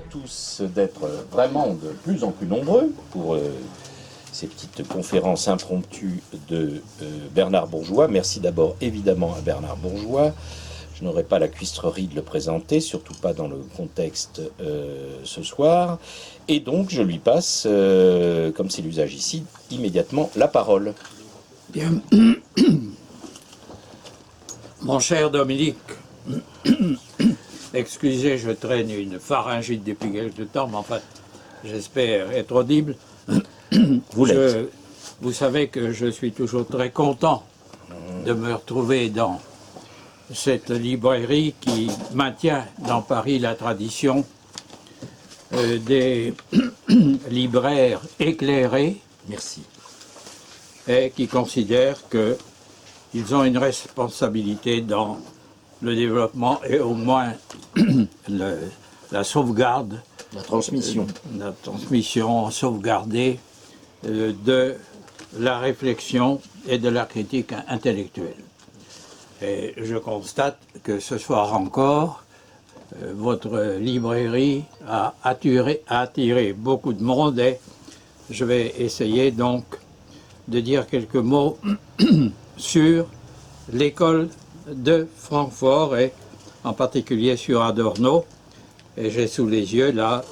tous d'être vraiment de plus en plus nombreux pour ces petites conférences impromptues de Bernard Bourgeois. Merci d'abord évidemment à Bernard Bourgeois. Je n'aurai pas la cuistrerie de le présenter, surtout pas dans le contexte ce soir. Et donc je lui passe, comme c'est l'usage ici, immédiatement la parole. Bien. Mon cher Dominique, excusez, je traîne une pharyngite depuis quelque temps, mais enfin, j'espère être audible. Vous savez que je suis toujours très content de me retrouver dans cette librairie qui maintient dans Paris la tradition des libraires éclairés. Merci. Et qui considèrent qu'ils ont une responsabilité dans le développement et au moins la sauvegarde, la transmission sauvegardée de la réflexion et de la critique intellectuelle. Et je constate que ce soir encore, votre librairie a attiré beaucoup de monde et je vais essayer donc de dire quelques mots sur l'école de Francfort et en particulier sur Adorno. Et j'ai sous les yeux là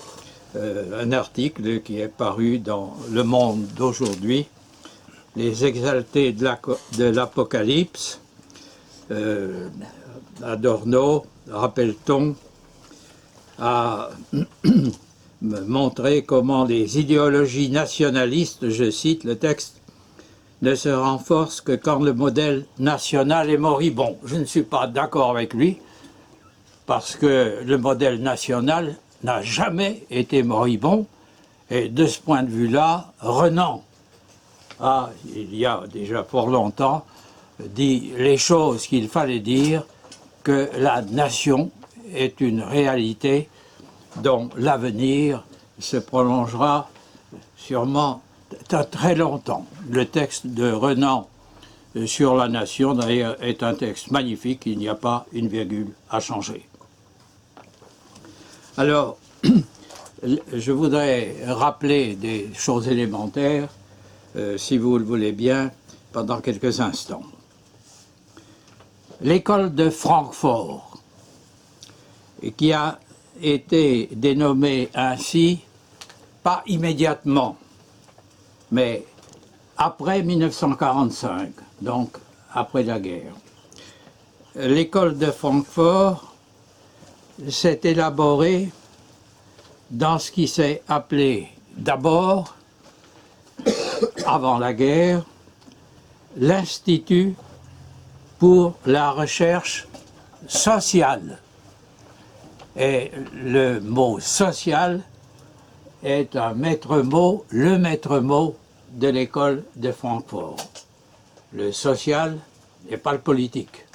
un article qui est paru dans Le Monde d'aujourd'hui, Les exaltés de l'Apocalypse. Adorno, rappelle-t-on, a montré comment les idéologies nationalistes, je cite le texte, ne se renforcent que quand le modèle national est moribond. Je ne suis pas d'accord avec lui, parce que le modèle national n'a jamais été moribond, et de ce point de vue-là, Renan a, il y a déjà fort longtemps, dit les choses qu'il fallait dire, que la nation est une réalité dont l'avenir se prolongera sûrement très longtemps. Le texte de Renan sur la nation, d'ailleurs, est un texte magnifique, il n'y a pas une virgule à changer. Alors, je voudrais rappeler des choses élémentaires, si vous le voulez bien, pendant quelques instants. L'école de Francfort, qui a été dénommée ainsi, pas immédiatement, mais après 1945, donc après la guerre. L'école de Francfort s'est élaborée dans ce qui s'est appelé d'abord, avant la guerre, l'Institut pour la recherche sociale. Et le mot social est un maître-mot, le maître-mot de l'école de Francfort. Le social n'est pas le politique.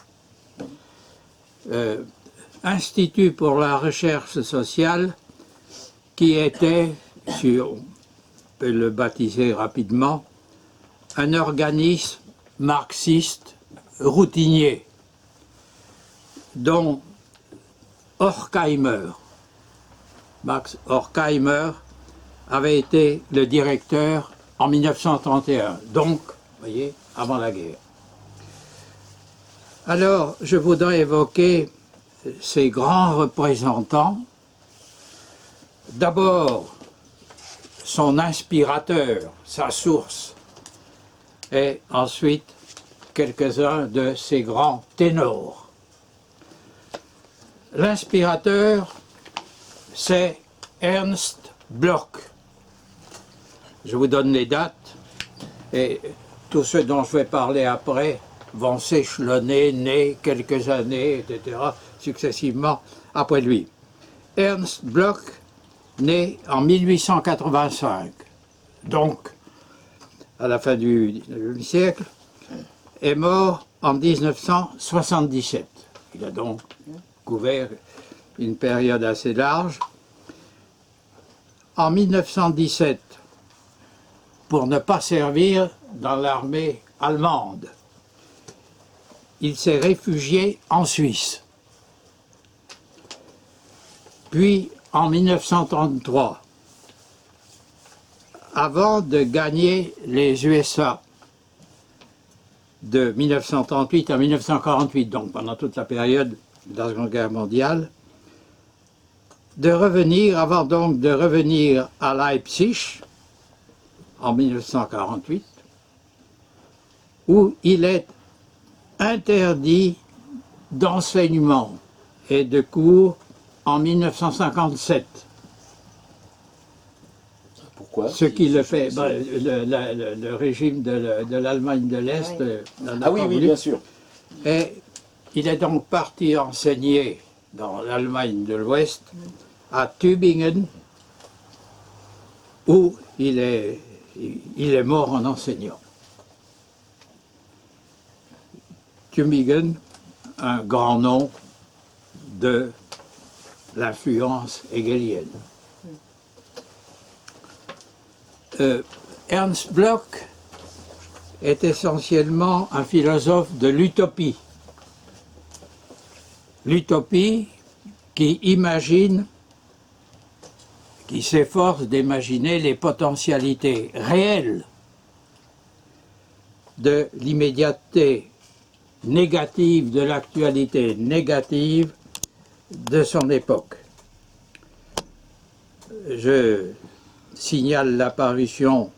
Institut pour la recherche sociale qui était, si on peut le baptiser rapidement, un organisme marxiste routinier dont Horkheimer, Max Horkheimer, avait été le directeur en 1931, donc, vous voyez, avant la guerre. Alors, je voudrais évoquer ces grands représentants. D'abord, son inspirateur, sa source, et ensuite quelques-uns de ses grands ténors. L'inspirateur, c'est Ernst Bloch. Je vous donne les dates, et tous ceux dont je vais parler après vont s'échelonner, nés quelques années, etc., successivement après lui. Ernst Bloch, né en 1885, donc à la fin du siècle, est mort en 1977. Il a donc couvert une période assez large. En 1917, pour ne pas servir dans l'armée allemande, il s'est réfugié en Suisse. Puis, en 1933, avant de gagner les USA de 1938 à 1948, donc pendant toute la période de la Seconde Guerre mondiale, avant donc de revenir à Leipzig en 1948, où il est interdit d'enseignement et de cours en 1957. Pourquoi? Ce qui le fait, le régime de l'Allemagne de l'Est n'en a Ah oui, pas oui, voulu. bien sûr. Et il est donc parti enseigner dans l'Allemagne de l'Ouest, à Tübingen, où il est mort en enseignant. Tübingen, un grand nom de l'influence hegelienne. Ernst Bloch est essentiellement un philosophe de l'utopie. L'utopie qui imagine, qui s'efforce d'imaginer les potentialités réelles de l'immédiateté négative, de l'actualité négative de son époque. Je signale l'apparition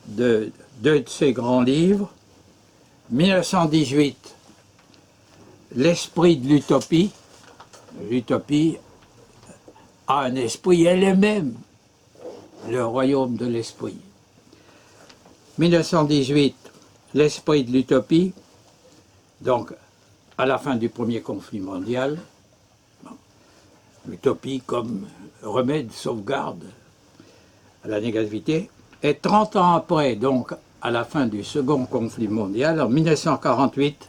de deux de ses grands livres. 1918, L'esprit de l'utopie. L'utopie a un esprit elle-même, le royaume de l'esprit. 1918, L'esprit de l'utopie, donc à la fin du premier conflit mondial, l'utopie comme remède, sauvegarde à la négativité, et 30 ans après, donc à la fin du second conflit mondial, en 1948,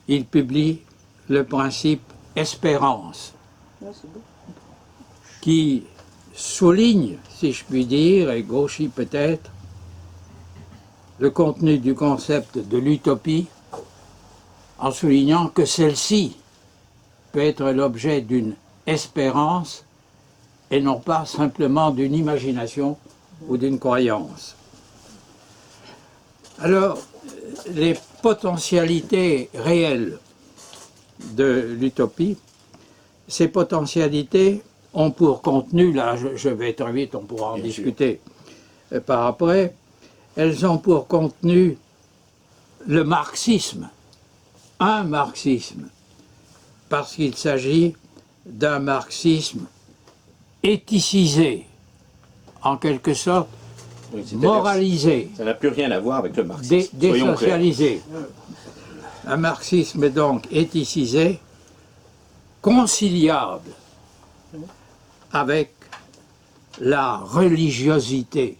il publie le principe espérance, qui souligne, si je puis dire, et gauchit peut-être, le contenu du concept de l'utopie, en soulignant que celle-ci peut être l'objet d'une espérance et non pas simplement d'une imagination ou d'une croyance. Alors, les potentialités réelles de l'utopie, ces potentialités ont pour contenu, là je vais très vite, on pourra en discuter par après, elles ont pour contenu le marxisme, un marxisme, parce qu'il s'agit d'un marxisme éthicisé, en quelque sorte, Oui, moralisé, ça n'a plus rien à voir avec le marxisme. désocialisé. Un marxisme donc éthicisé, conciliable avec la religiosité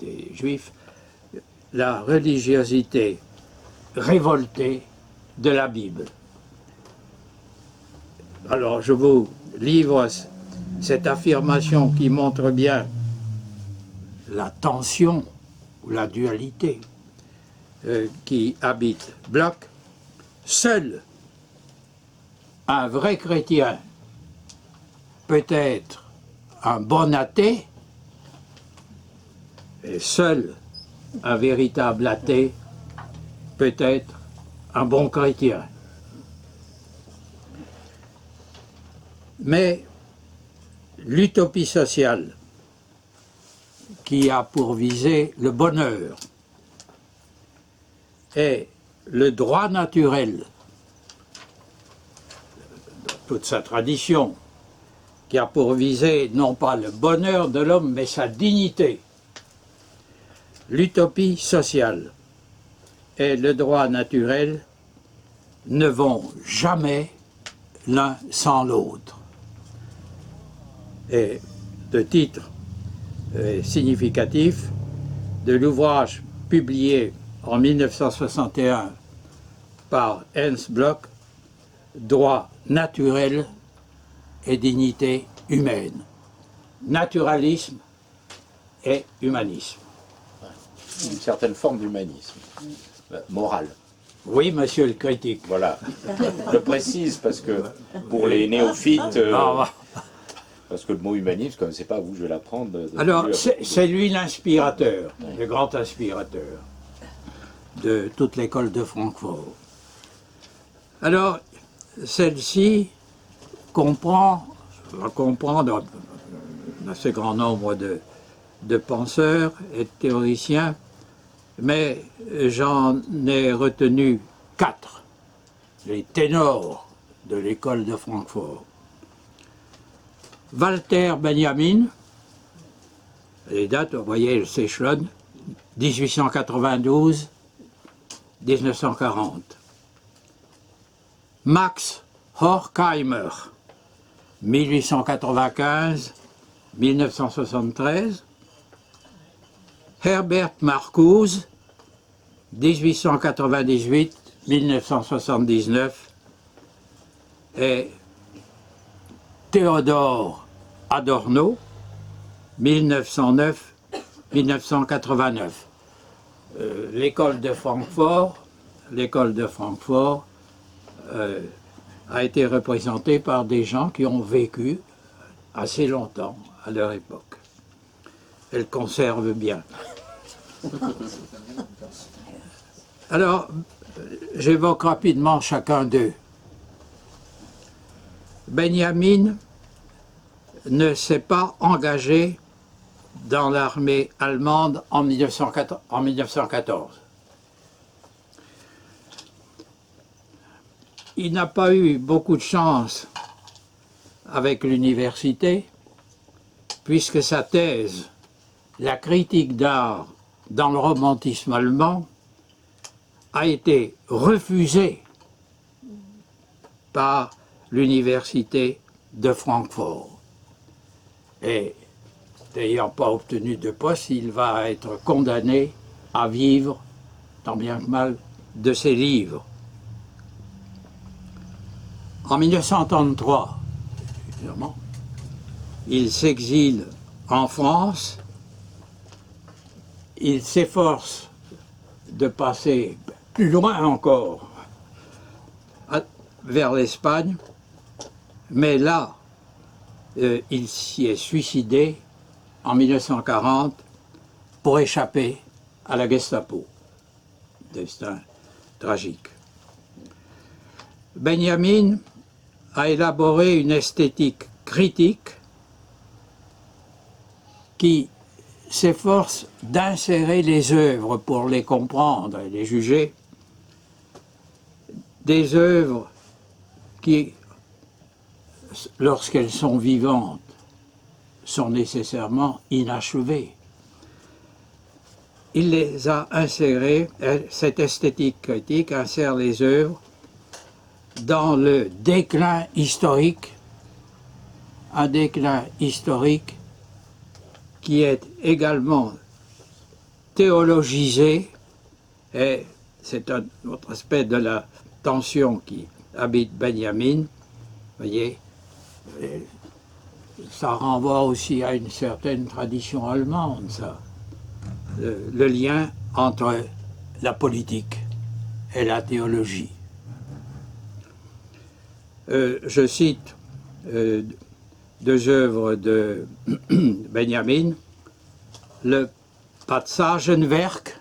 des Juifs, la religiosité révoltée de la Bible. Alors je vous livre cette affirmation qui montre bien la tension ou la dualité qui habite Bloch. Seul un vrai chrétien peut être un bon athée, et seul un véritable athée peut être un bon chrétien. Mais l'utopie sociale qui a pour visée le bonheur et le droit naturel, toute sa tradition, qui a pour visée non pas le bonheur de l'homme, mais sa dignité. L'utopie sociale et le droit naturel ne vont jamais l'un sans l'autre. Et le titre significatif de l'ouvrage publié en 1961 par Ernst Bloch, Droit naturel et dignité humaine. Naturalisme et humanisme. Une certaine forme d'humanisme, moral. Oui, monsieur le critique. Voilà. Je précise parce que pour les néophytes, Parce que le mot humanisme, comme c'est pas à vous, je vais l'apprendre. Alors, c'est lui l'inspirateur, le grand inspirateur de toute l'école de Francfort. Alors, celle-ci va comprendre un assez grand nombre de penseurs et de théoriciens, mais j'en ai retenu 4, les ténors de l'école de Francfort. Walter Benjamin, les dates, vous voyez, elle s'échelonne, 1892, 1940. Max Horkheimer, 1895, 1973. Herbert Marcuse, 1898, 1979. Et Théodore Adorno, 1909-1989. L'école de Francfort a été représentée par des gens qui ont vécu assez longtemps à leur époque. Elle conserve bien. Alors, j'évoque rapidement chacun d'eux. Benjamin ne s'est pas engagé dans l'armée allemande en 1914. Il n'a pas eu beaucoup de chance avec l'université, puisque sa thèse, la critique d'art dans le romantisme allemand, a été refusée par l'université de Francfort. Et n'ayant pas obtenu de poste, il va être condamné à vivre, tant bien que mal, de ses livres. En 1933, évidemment, il s'exile en France, il s'efforce de passer plus loin encore vers l'Espagne, mais là, il s'y est suicidé en 1940 pour échapper à la Gestapo. Destin tragique. Benjamin a élaboré une esthétique critique qui s'efforce d'insérer les œuvres pour les comprendre et les juger, des œuvres qui, lorsqu'elles sont vivantes, sont nécessairement inachevées. Il les a insérées, cette esthétique critique insère les œuvres dans le déclin historique, un déclin historique qui est également théologisé, et c'est un autre aspect de la tension qui habite Benjamin. Vous voyez, ça renvoie aussi à une certaine tradition allemande, ça. Le lien entre la politique et la théologie. Je cite deux œuvres de Benjamin, le Passagenwerk,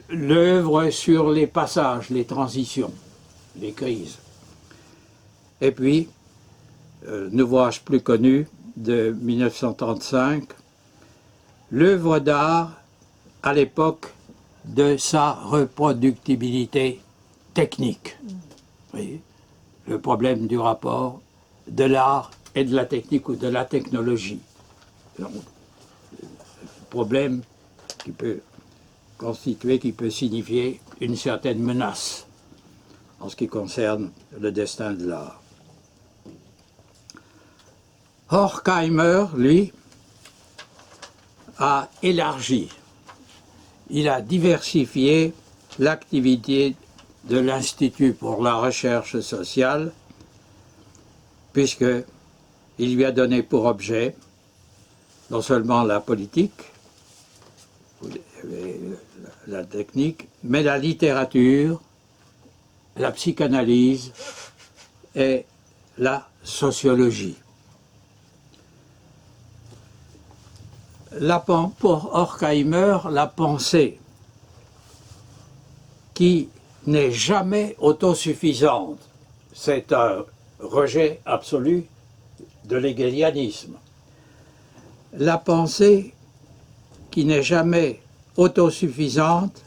l'œuvre sur les passages, les transitions, les crises. Et puis, un ouvrage plus connu de 1935, l'œuvre d'art à l'époque de sa reproductibilité technique. Vous voyez, le problème du rapport de l'art et de la technique ou de la technologie. Donc, problème qui peut constituer, qui peut signifier une certaine menace en ce qui concerne le destin de l'art. Horkheimer, lui, a élargi, il a diversifié l'activité de l'Institut pour la recherche sociale, puisqu'il lui a donné pour objet non seulement la politique, la technique, mais la littérature, la psychanalyse et la sociologie. Pour Horkheimer, la pensée qui n'est jamais autosuffisante, c'est un rejet absolu de l'hégélianisme. La pensée qui n'est jamais autosuffisante,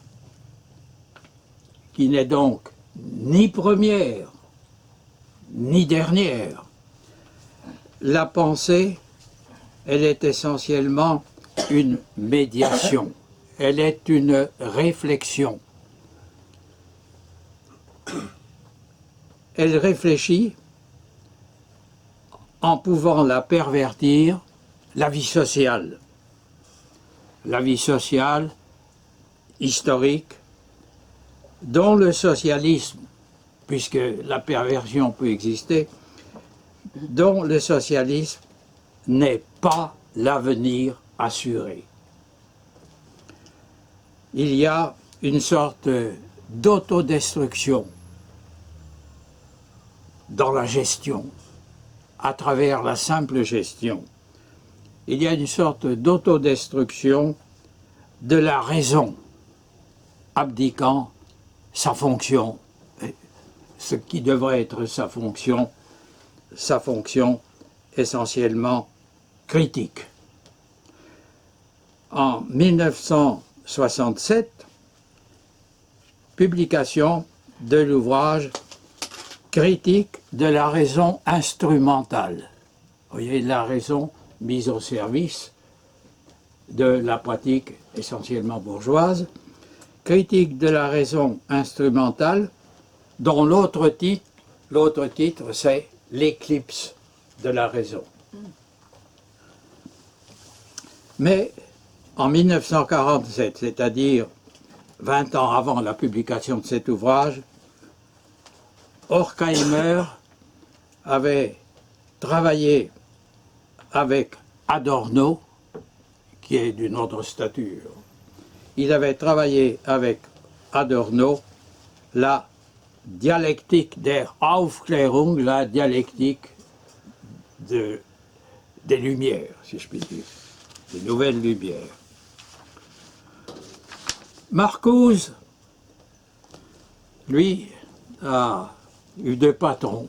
qui n'est donc ni première, ni dernière. La pensée, elle est essentiellement une médiation, elle est une réflexion. Elle réfléchit en pouvant la pervertir, la vie sociale. La vie sociale, historique, dont le socialisme, puisque la perversion peut exister, dont le socialisme n'est pas l'avenir assuré. Il y a une sorte d'autodestruction dans la gestion, à travers la simple gestion. Il y a une sorte d'autodestruction de la raison, abdiquant sa fonction, ce qui devrait être sa fonction essentiellement critique. En 1967, publication de l'ouvrage Critique de la raison instrumentale. Vous voyez, la raison mise au service de la pratique essentiellement bourgeoise. Critique de la raison instrumentale, dont l'autre titre c'est L'éclipse de la raison. Mais en 1947, c'est-à-dire 20 ans avant la publication de cet ouvrage, Horkheimer avait travaillé avec Adorno, qui est d'une autre stature. Il avait travaillé avec Adorno la dialectique der Aufklärung, la dialectique des Lumières, si je puis dire, des nouvelles Lumières. Marcuse, lui, a eu deux patrons.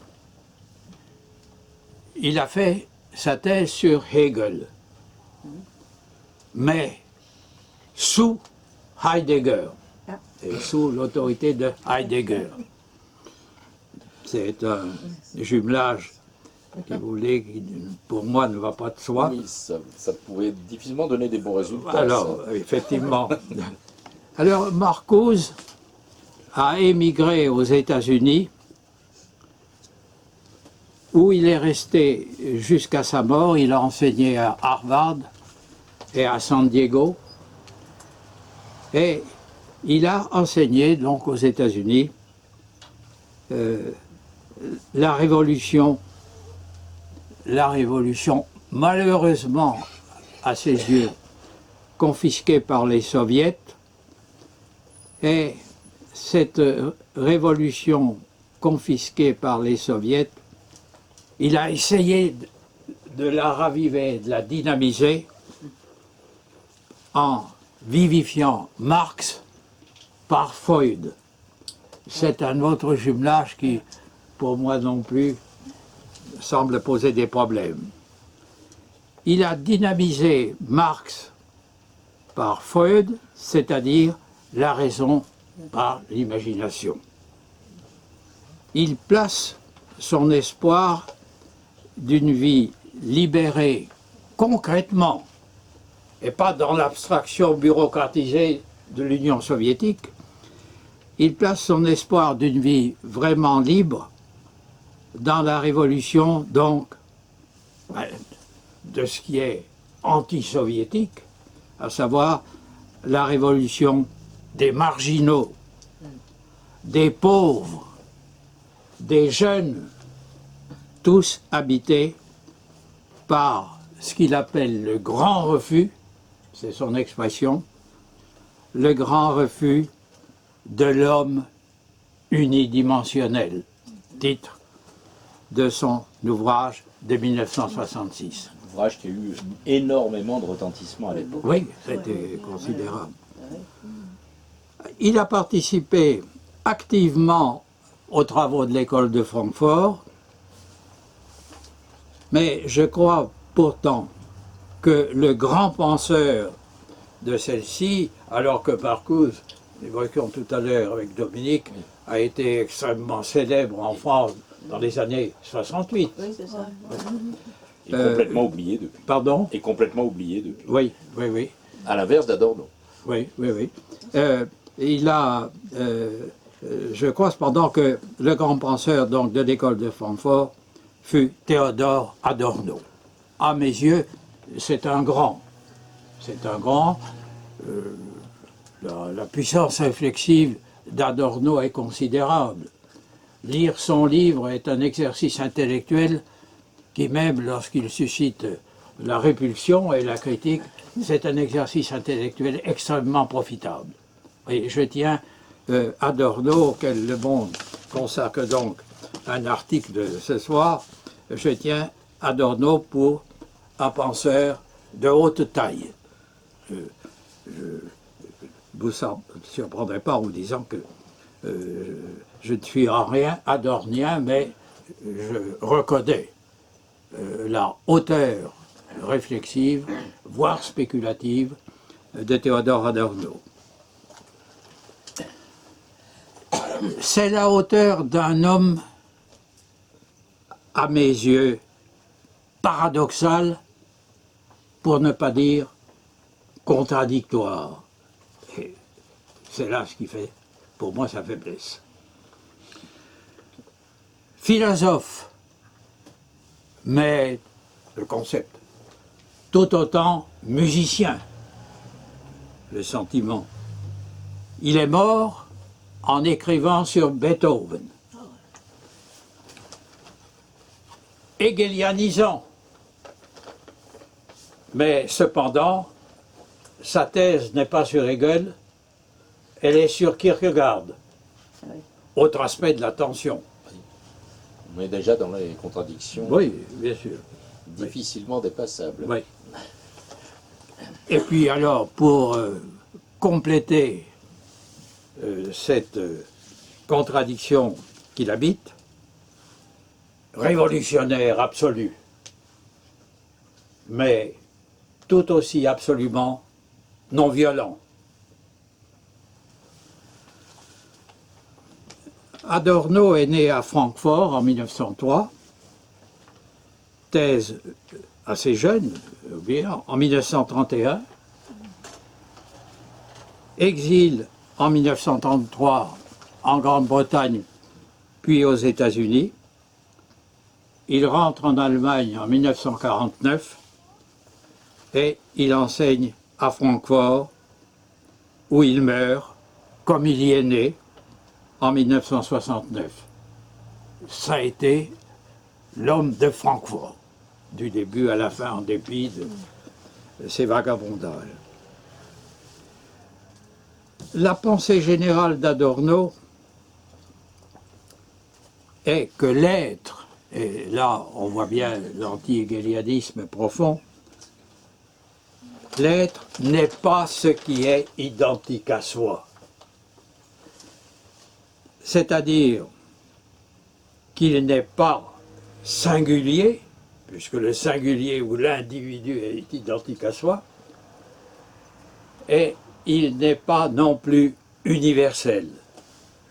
Il a fait sa thèse sur Hegel, mais sous Heidegger, et sous l'autorité de Heidegger. C'est un jumelage, si vous voulez, qui pour moi ne va pas de soi. Oui, ça pouvait difficilement donner des bons résultats. Alors, effectivement. Alors, Marcuse a émigré aux États-Unis, où il est resté jusqu'à sa mort. Il a enseigné à Harvard et à San Diego. Et il a enseigné donc aux États-Unis la révolution malheureusement à ses yeux confisquée par les soviets. Et cette révolution confisquée par les soviets, il a essayé de la raviver, de la dynamiser en vivifiant Marx par Freud. C'est un autre jumelage qui, pour moi non plus, semble poser des problèmes. Il a dynamisé Marx par Freud, c'est-à-dire la raison par l'imagination. Il place son espoir d'une vie libérée concrètement, et pas dans l'abstraction bureaucratisée de l'Union soviétique. Il place son espoir d'une vie vraiment libre dans la révolution, donc, de ce qui est anti-soviétique, à savoir la révolution des marginaux, des pauvres, des jeunes, tous habités par ce qu'il appelle le grand refus, c'est son expression, le grand refus de l'homme unidimensionnel, titre de son ouvrage de 1966. Ouvrage qui a eu énormément de retentissement à l'époque. Oui, c'était considérable. Il a participé activement aux travaux de l'école de Francfort, mais je crois pourtant que le grand penseur de celle-ci, alors que Marcuse, l'évoquions tout à l'heure avec Dominique, a été extrêmement célèbre en France dans les années 68. Oui, c'est ça. Et complètement oublié depuis. Pardon? Et complètement oublié depuis. Oui, oui, oui. À l'inverse d'Adorno. Oui, oui, oui. Il a, je crois cependant que le grand penseur donc, de l'école de Francfort fut Théodore Adorno. À mes yeux, c'est un grand. C'est un grand. La puissance réflexive d'Adorno est considérable. Lire son livre est un exercice intellectuel qui, même lorsqu'il suscite la répulsion et la critique, c'est un exercice intellectuel extrêmement profitable. Et je tiens Adorno, auquel Le Monde consacre donc un article de ce soir, je tiens Adorno pour un penseur de haute taille. Je ne vous surprendrai pas en vous disant que je ne suis en rien adornien, mais je reconnais la hauteur réflexive, voire spéculative, de Théodore Adorno. C'est la hauteur d'un homme, à mes yeux, paradoxal, pour ne pas dire contradictoire. Et c'est là ce qui fait, pour moi, sa faiblesse. Philosophe, mais le concept, tout autant musicien, le sentiment. Il est mort en écrivant sur Beethoven. Hegelianisant, mais cependant, sa thèse n'est pas sur Hegel, elle est sur Kierkegaard, autre aspect de la tension. On est déjà dans les contradictions. Oui, bien sûr. Difficilement dépassables. Oui. Et puis alors, pour compléter cette contradiction qu'il habite, révolutionnaire absolu, mais tout aussi absolument non violent. Adorno est né à Francfort en 1903, thèse assez jeune, bien, en 1931, exil en 1933 en Grande-Bretagne, puis aux États-Unis. Il rentre en Allemagne en 1949 et il enseigne à Francfort, où il meurt, comme il y est né, en 1969. Ça a été l'homme de Francfort, du début à la fin, en dépit de ses vagabondages. La pensée générale d'Adorno est que l'être, et là on voit bien l'anti-hégélianisme profond, l'être n'est pas ce qui est identique à soi. C'est-à-dire qu'il n'est pas singulier, puisque le singulier ou l'individu est identique à soi, et il n'est pas non plus universel.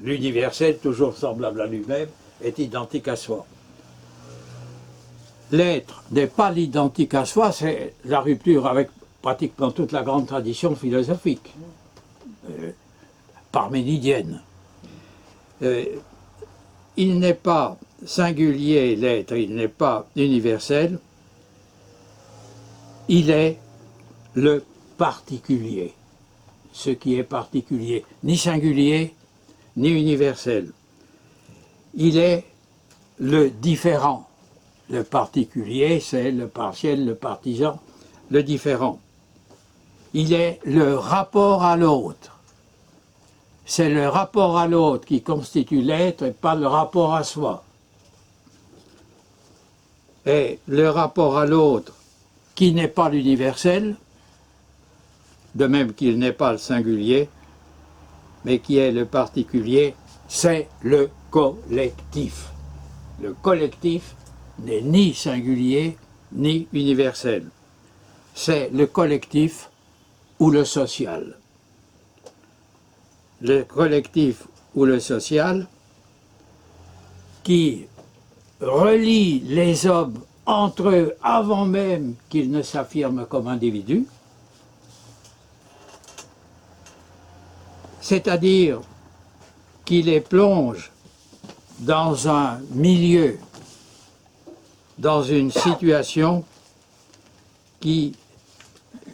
L'universel, toujours semblable à lui-même, est identique à soi. L'être n'est pas l'identique à soi, c'est la rupture avec pratiquement toute la grande tradition philosophique, parménidienne. Il n'est pas singulier, l'être, il n'est pas universel, il est le particulier. Ce qui est particulier, ni singulier, ni universel. Il est le différent. Le particulier, c'est le partiel, le partisan, le différent. Il est le rapport à l'autre. C'est le rapport à l'autre qui constitue l'être et pas le rapport à soi. et le rapport à l'autre qui n'est pas l'universel, de même qu'il n'est pas le singulier, mais qui est le particulier, c'est le collectif. Le collectif n'est ni singulier ni universel. C'est le collectif ou le social. Le collectif ou le social qui relie les hommes entre eux avant même qu'ils ne s'affirment comme individus, c'est-à-dire qui les plonge dans un milieu, dans une situation qui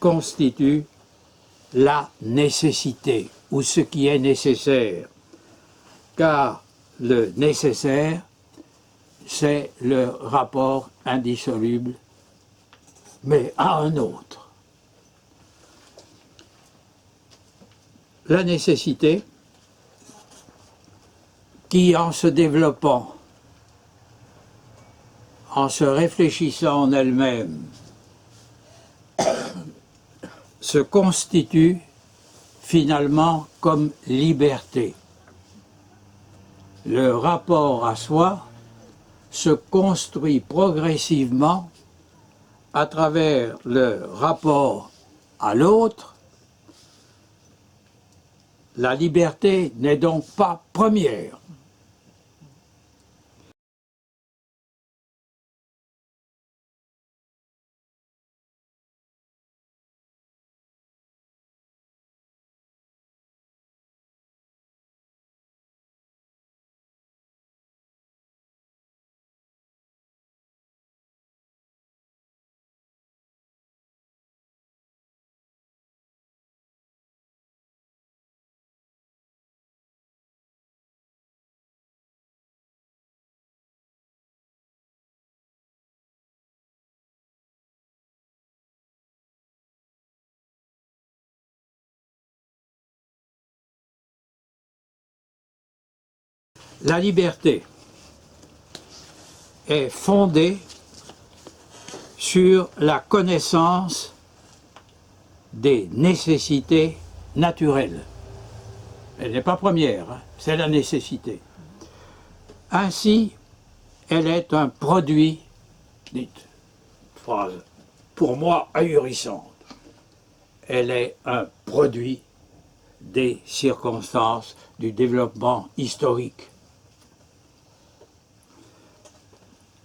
constitue la nécessité ou ce qui est nécessaire. Car le nécessaire, c'est le rapport indissoluble, mais à un autre. La nécessité qui, en se développant, en se réfléchissant en elle-même, se constitue finalement comme liberté. Le rapport à soi se construit progressivement à travers le rapport à l'autre. La liberté n'est donc pas première. La liberté est fondée sur la connaissance des nécessités naturelles. Elle n'est pas première, hein, c'est la nécessité. Ainsi, elle est un produit, dites, phrase pour moi ahurissante, elle est un produit des circonstances du développement historique.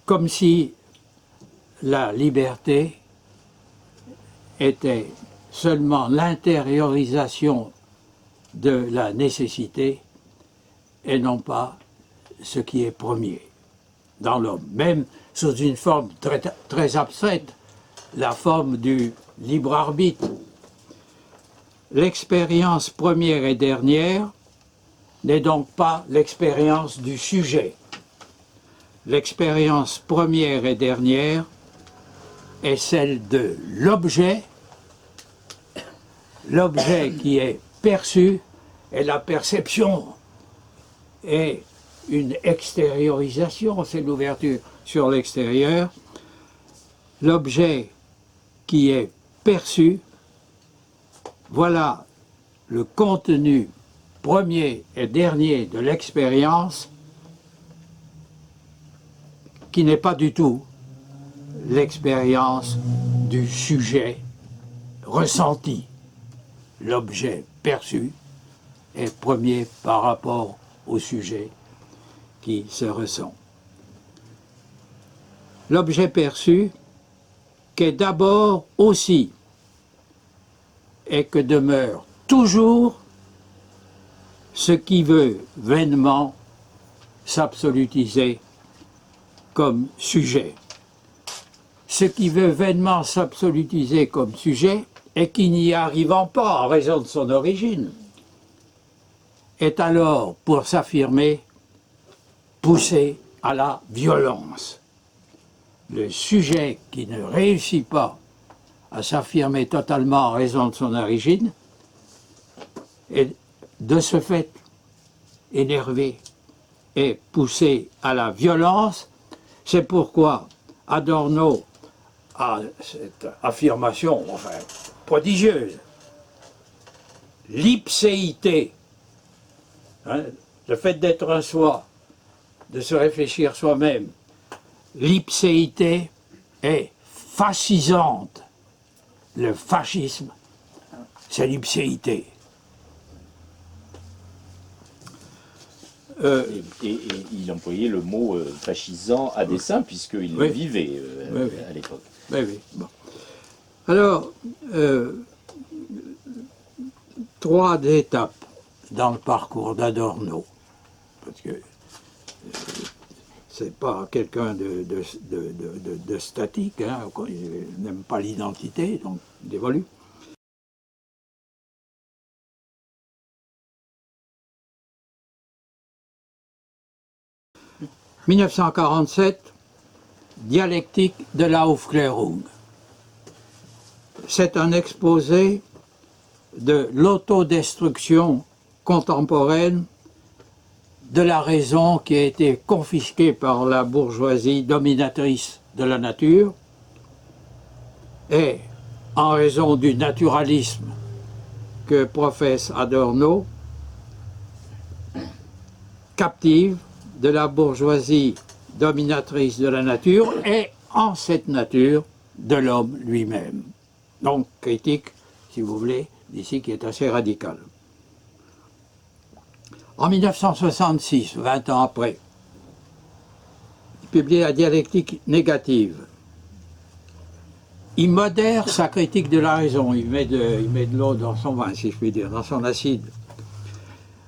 Comme si la liberté était seulement l'intériorisation de la nécessité et non pas ce qui est premier dans l'homme, même sous une forme très abstraite, la forme du libre arbitre. L'expérience première et dernière n'est donc pas l'expérience du sujet. L'expérience première et dernière est celle de l'objet, l'objet qui est perçu, et la perception est une extériorisation, c'est l'ouverture sur l'extérieur. L'objet qui est perçu, voilà le contenu premier et dernier de l'expérience, qui n'est pas du tout l'expérience du sujet ressenti. L'objet perçu est premier par rapport au sujet qui se ressent. L'objet perçu, qu'est d'abord aussi et que demeure toujours ce qui veut vainement s'absolutiser comme sujet. Ce qui veut vainement s'absolutiser comme sujet et qui n'y arrivant pas en raison de son origine, est alors, pour s'affirmer, poussé à la violence. Le sujet qui ne réussit pas à s'affirmer totalement en raison de son origine est de ce fait énervé et poussé à la violence. C'est pourquoi, Adorno a cette affirmation, enfin, prodigieuse. L'ipséité, hein, le fait d'être un soi, de se réfléchir soi-même, l'ipséité est fascisante. Le fascisme, c'est l'ipséité. Et il employait le mot fascisant à dessein, puisqu'il oui. le vivait Oui, oui. à l'époque. Oui, oui. Bon. Alors, 3 étapes dans le parcours d'Adorno, parce que c'est pas quelqu'un de statique, hein, il n'aime pas l'identité, donc il évolue. « 1947, dialectique de l'Aufklärung ». C'est un exposé de l'autodestruction contemporaine de la raison qui a été confisquée par la bourgeoisie dominatrice de la nature et, en raison du naturalisme que professe Adorno, captive de la bourgeoisie dominatrice de la nature et, en cette nature, de l'homme lui-même. Donc, critique, si vous voulez, d'ici qui est assez radicale. En 1966, 20 ans après, il publie la dialectique négative. Il modère sa critique de la raison, il met de l'eau dans son vin, si je puis dire, dans son acide.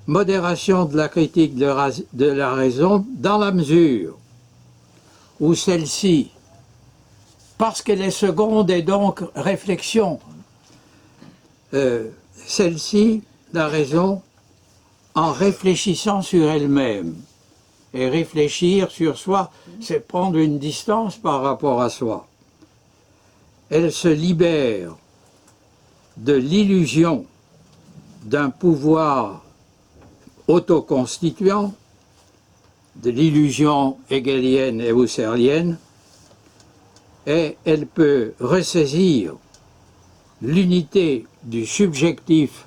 Modération de la critique de la raison dans la mesure où celle-ci, parce qu'elle est seconde et donc réflexion, celle-ci, la raison, en réfléchissant sur elle-même. Et réfléchir sur soi, c'est prendre une distance par rapport à soi. Elle se libère de l'illusion d'un pouvoir autoconstituant, de l'illusion hegelienne et husserlienne, et elle peut ressaisir l'unité du subjectif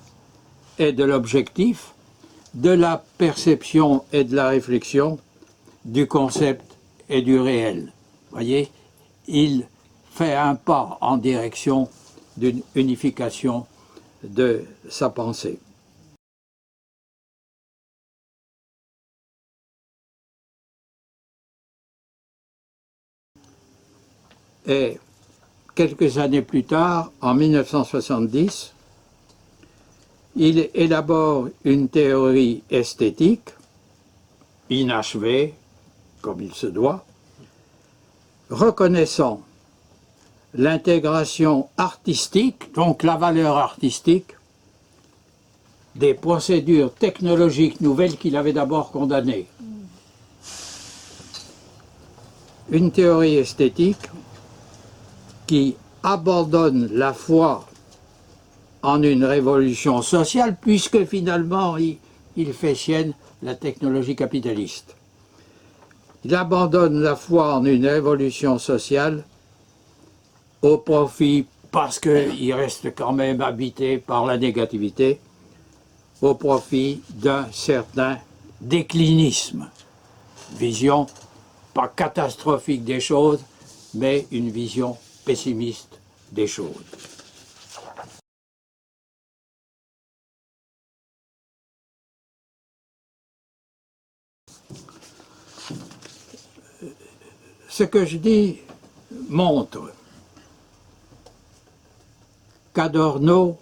et de l'objectif, de la perception et de la réflexion, du concept et du réel. Voyez, il fait un pas en direction d'une unification de sa pensée. Et quelques années plus tard, en 1970, il élabore une théorie esthétique, inachevée, comme il se doit, reconnaissant l'intégration artistique, donc la valeur artistique, des procédures technologiques nouvelles qu'il avait d'abord condamnées. Une théorie esthétique qui abandonne la foi en une révolution sociale, puisque finalement il fait sienne la technologie capitaliste. Il abandonne la foi en une révolution sociale au profit, parce qu'il reste quand même habité par la négativité, au profit d'un certain déclinisme. Vision pas catastrophique des choses, mais une vision pessimiste des choses. Ce que je dis montre qu'Adorno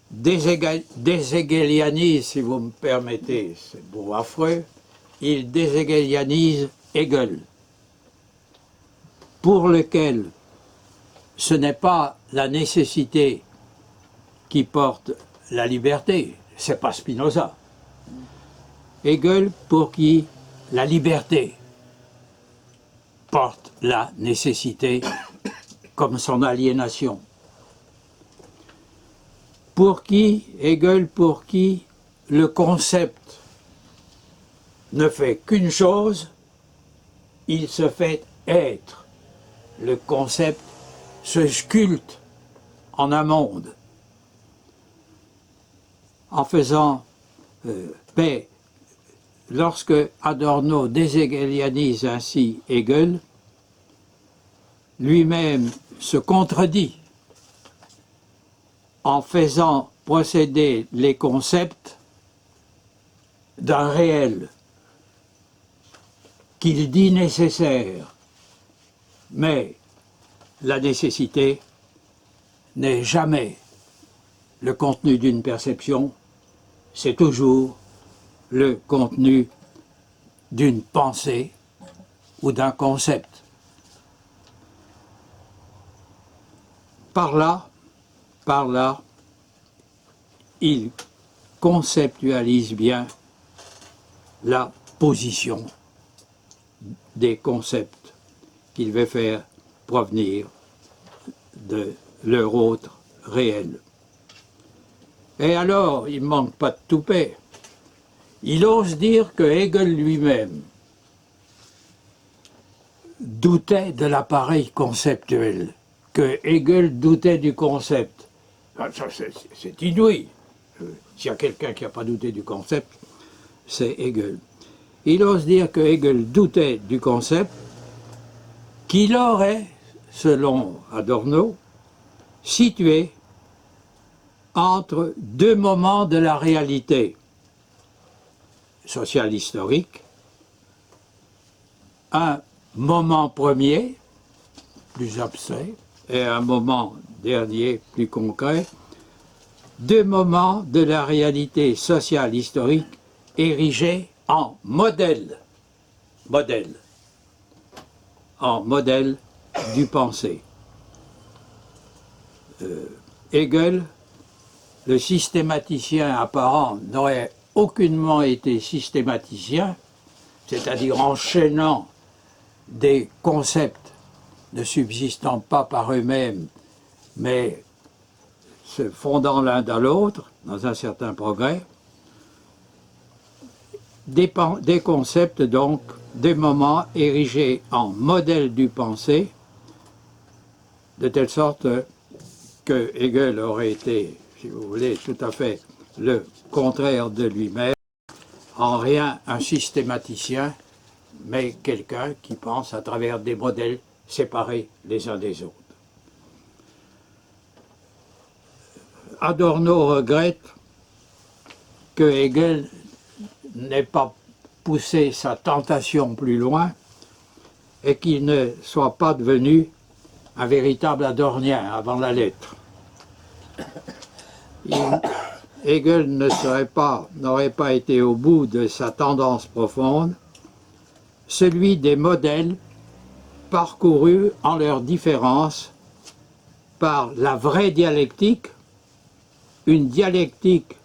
déshegelianise, si vous me permettez, c'est beau affreux, il déshegelianise Hegel, pour lequel ce n'est pas la nécessité qui porte la liberté, c'est pas Spinoza. Hegel, pour qui la liberté porte la nécessité comme son aliénation. Pour qui, Hegel, pour qui le concept ne fait qu'une chose, il se fait être. le concept se sculpte en un monde. En faisant, mais lorsque Adorno déshegelianise ainsi Hegel, lui-même se contredit en faisant procéder les concepts d'un réel qu'il dit nécessaire, mais la nécessité n'est jamais le contenu d'une perception, c'est toujours le contenu d'une pensée ou d'un concept. Par là, il conceptualise bien la position des concepts qu'il veut faire provenir de leur autre réel. Et alors, il ne manque pas de toupet. Il ose dire que Hegel lui-même doutait de l'appareil conceptuel, que Hegel doutait du concept. C'est inouï. S'il y a quelqu'un qui n'a pas douté du concept, c'est Hegel. Il ose dire que Hegel doutait du concept, qu'il aurait, selon Adorno, situé entre deux moments de la réalité sociale historique, un moment premier, plus abstrait, et un moment dernier, plus concret, deux moments de la réalité sociale historique érigés en modèle du pensée. Hegel, le systématicien apparent, n'aurait aucunement été systématicien, c'est-à-dire enchaînant des concepts ne subsistant pas par eux-mêmes, mais se fondant l'un dans l'autre, dans un certain progrès, des concepts donc, des moments érigés en modèle du pensée, de telle sorte que Hegel aurait été, si vous voulez, tout à fait le contraire de lui-même, en rien un systématicien, mais quelqu'un qui pense à travers des modèles séparés les uns des autres. Adorno regrette que Hegel n'ait pas poussé sa tentation plus loin et qu'il ne soit pas devenu un véritable adornien avant la lettre. Hegel n'aurait pas été au bout de sa tendance profonde, celui des modèles parcourus en leur différence par la vraie dialectique, une dialectique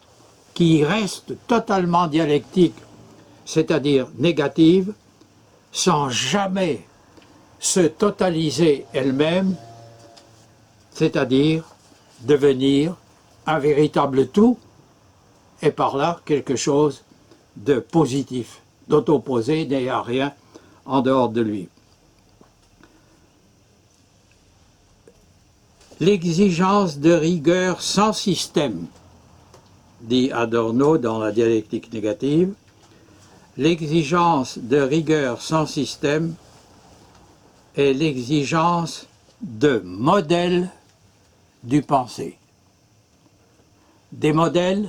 qui reste totalement dialectique, c'est-à-dire négative, sans jamais se totaliser elle-même, c'est-à-dire devenir un véritable tout, et par là quelque chose de positif, dont opposé n'est à rien en dehors de lui. L'exigence de rigueur sans système, dit Adorno dans la dialectique négative, l'exigence de rigueur sans système est l'exigence de modèles du pensée. Des modèles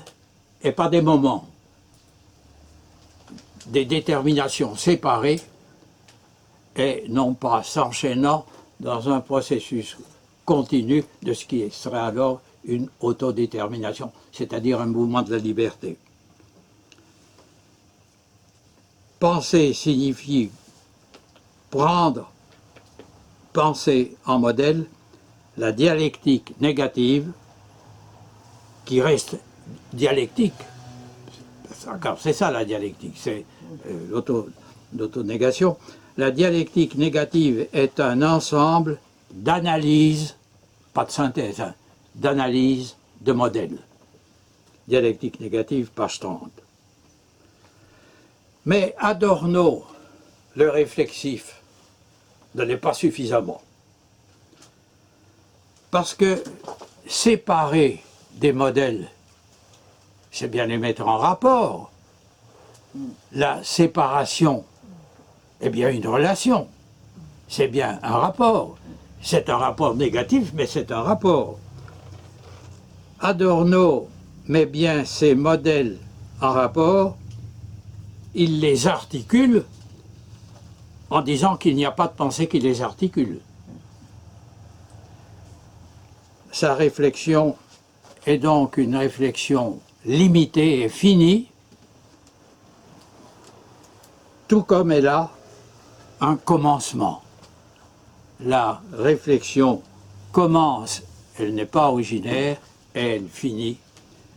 et pas des moments, des déterminations séparées et non pas s'enchaînant dans un processus continu de ce qui serait alors une autodétermination, c'est-à-dire un mouvement de la liberté. Penser signifie prendre, penser en modèle, la dialectique négative qui reste dialectique. C'est ça la dialectique, c'est l'autonégation. La dialectique négative est un ensemble d'analyses, pas de synthèse, hein, d'analyse de modèles. Dialectique négative, page 30. Mais Adorno, le réflexif, ne l'est pas suffisamment. Parce que séparer des modèles, c'est bien les mettre en rapport. La séparation est bien une relation, c'est bien un rapport. C'est un rapport négatif, mais c'est un rapport. Adorno met bien ces modèles en rapport, il les articule en disant qu'il n'y a pas de pensée qui les articule. Sa réflexion est donc une réflexion limitée et finie, tout comme elle a un commencement. La réflexion commence, elle n'est pas originaire, et elle finit,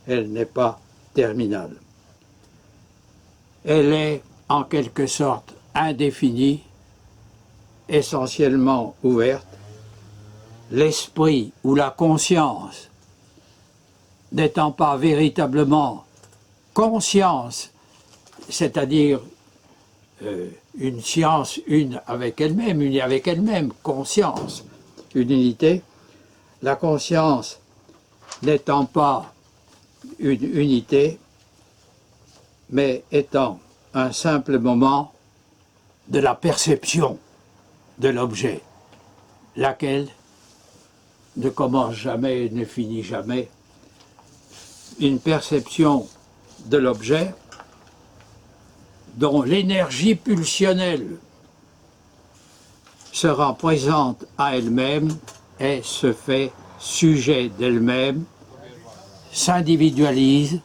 elle n'est pas terminale. Elle est en quelque sorte indéfinie, essentiellement ouverte. L'esprit ou la conscience n'étant pas véritablement conscience, c'est-à-dire une science une avec elle-même, conscience, une unité, la conscience n'étant pas une unité, mais étant un simple moment de la perception de l'objet, laquelle ne commence jamais et ne finit jamais. Une perception de l'objet dont l'énergie pulsionnelle se rend présente à elle-même et se fait sujet d'elle-même, s'individualise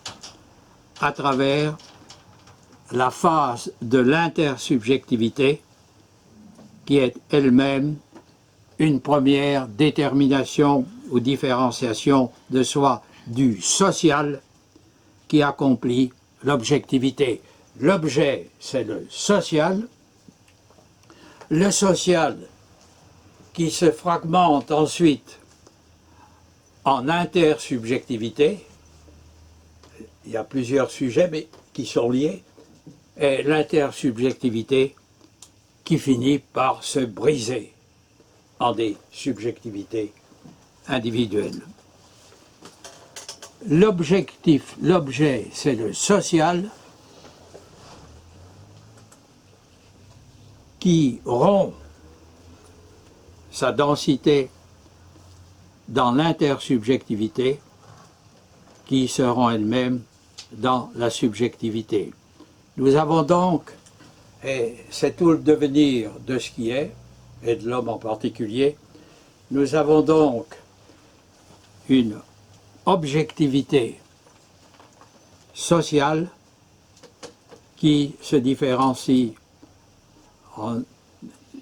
à travers la phase de l'intersubjectivité qui est elle-même une première détermination ou différenciation de soi du social qui accomplit l'objectivité. L'objet, c'est le social qui se fragmente ensuite en intersubjectivité. Il y a plusieurs sujets mais qui sont liés, et l'intersubjectivité qui finit par se briser en des subjectivités individuelles. L'objectif, l'objet, c'est le social qui rompt sa densité dans l'intersubjectivité qui se rend elle-même dans la subjectivité. Nous avons donc, et c'est tout le devenir de ce qui est, et de l'homme en particulier, nous avons donc une objectivité sociale qui se différencie en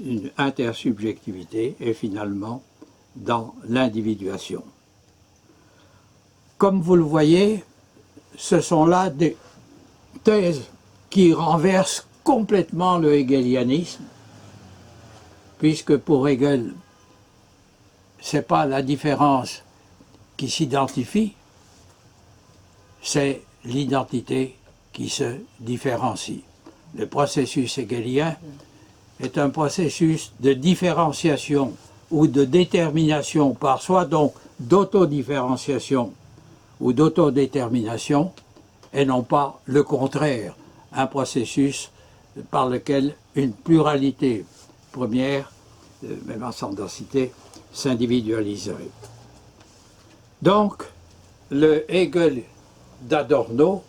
une intersubjectivité et finalement dans l'individuation. Comme vous le voyez, ce sont là des thèses qui renversent complètement le hegelianisme, puisque pour Hegel, ce n'est pas la différence qui s'identifie, c'est l'identité qui se différencie. Le processus hegelien est un processus de différenciation ou de détermination par soi, donc d'autodifférenciation ou d'autodétermination, et non pas le contraire, un processus par lequel une pluralité première, même en sans densité, s'individualiserait. Donc, le Hegel d'Adorno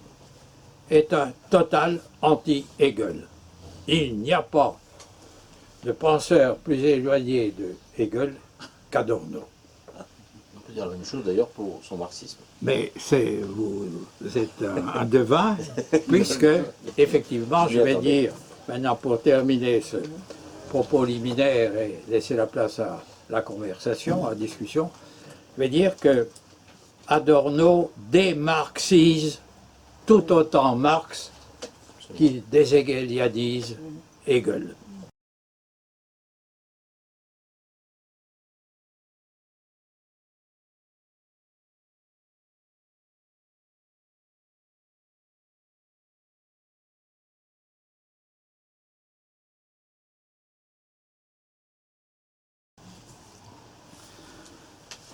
est un total anti-Hegel. Il n'y a pas de penseur plus éloigné de Hegel qu'Adorno. On peut dire la même chose d'ailleurs pour son marxisme. Mais vous êtes un devin, puisque, effectivement, je vais dire, maintenant pour terminer ce propos liminaire et laisser la place à la conversation, à la discussion, je vais dire que Adorno démarxise tout autant Marx qu'il déshegelianise Hegel.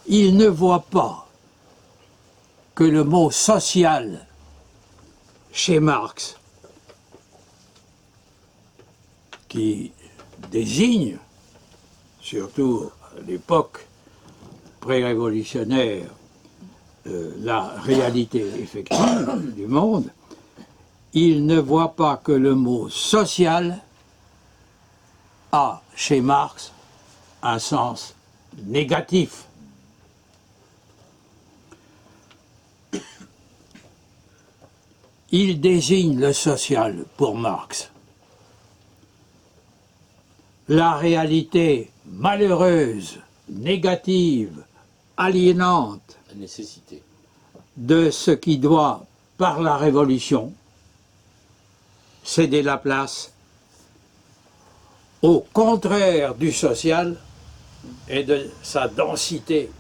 il ne voit pas que le mot social chez Marx, qui désigne, surtout à l'époque pré-révolutionnaire, la réalité effective du monde, il ne voit pas que le mot social a, chez Marx, un sens négatif. Il désigne le social pour Marx la réalité malheureuse, négative, aliénante La nécessité. de ce qui doit, par la révolution, céder la place au contraire du social et de sa densité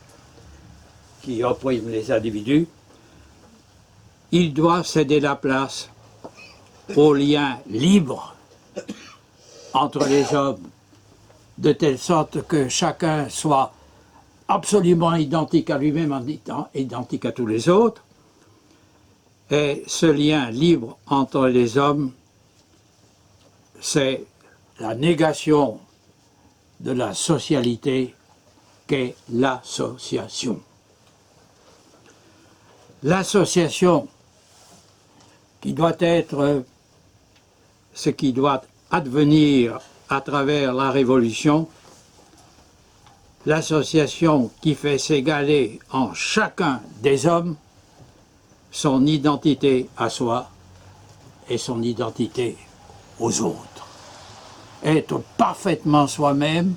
qui opprime les individus. Il doit céder la place au lien libre entre les hommes, de telle sorte que chacun soit absolument identique à lui-même en étant identique à tous les autres. Et ce lien libre entre les hommes, c'est la négation de la socialité qu'est l'association. L'association qui doit être ce qui doit advenir à travers la Révolution, l'association qui fait s'égaler en chacun des hommes son identité à soi et son identité aux autres. Être parfaitement soi-même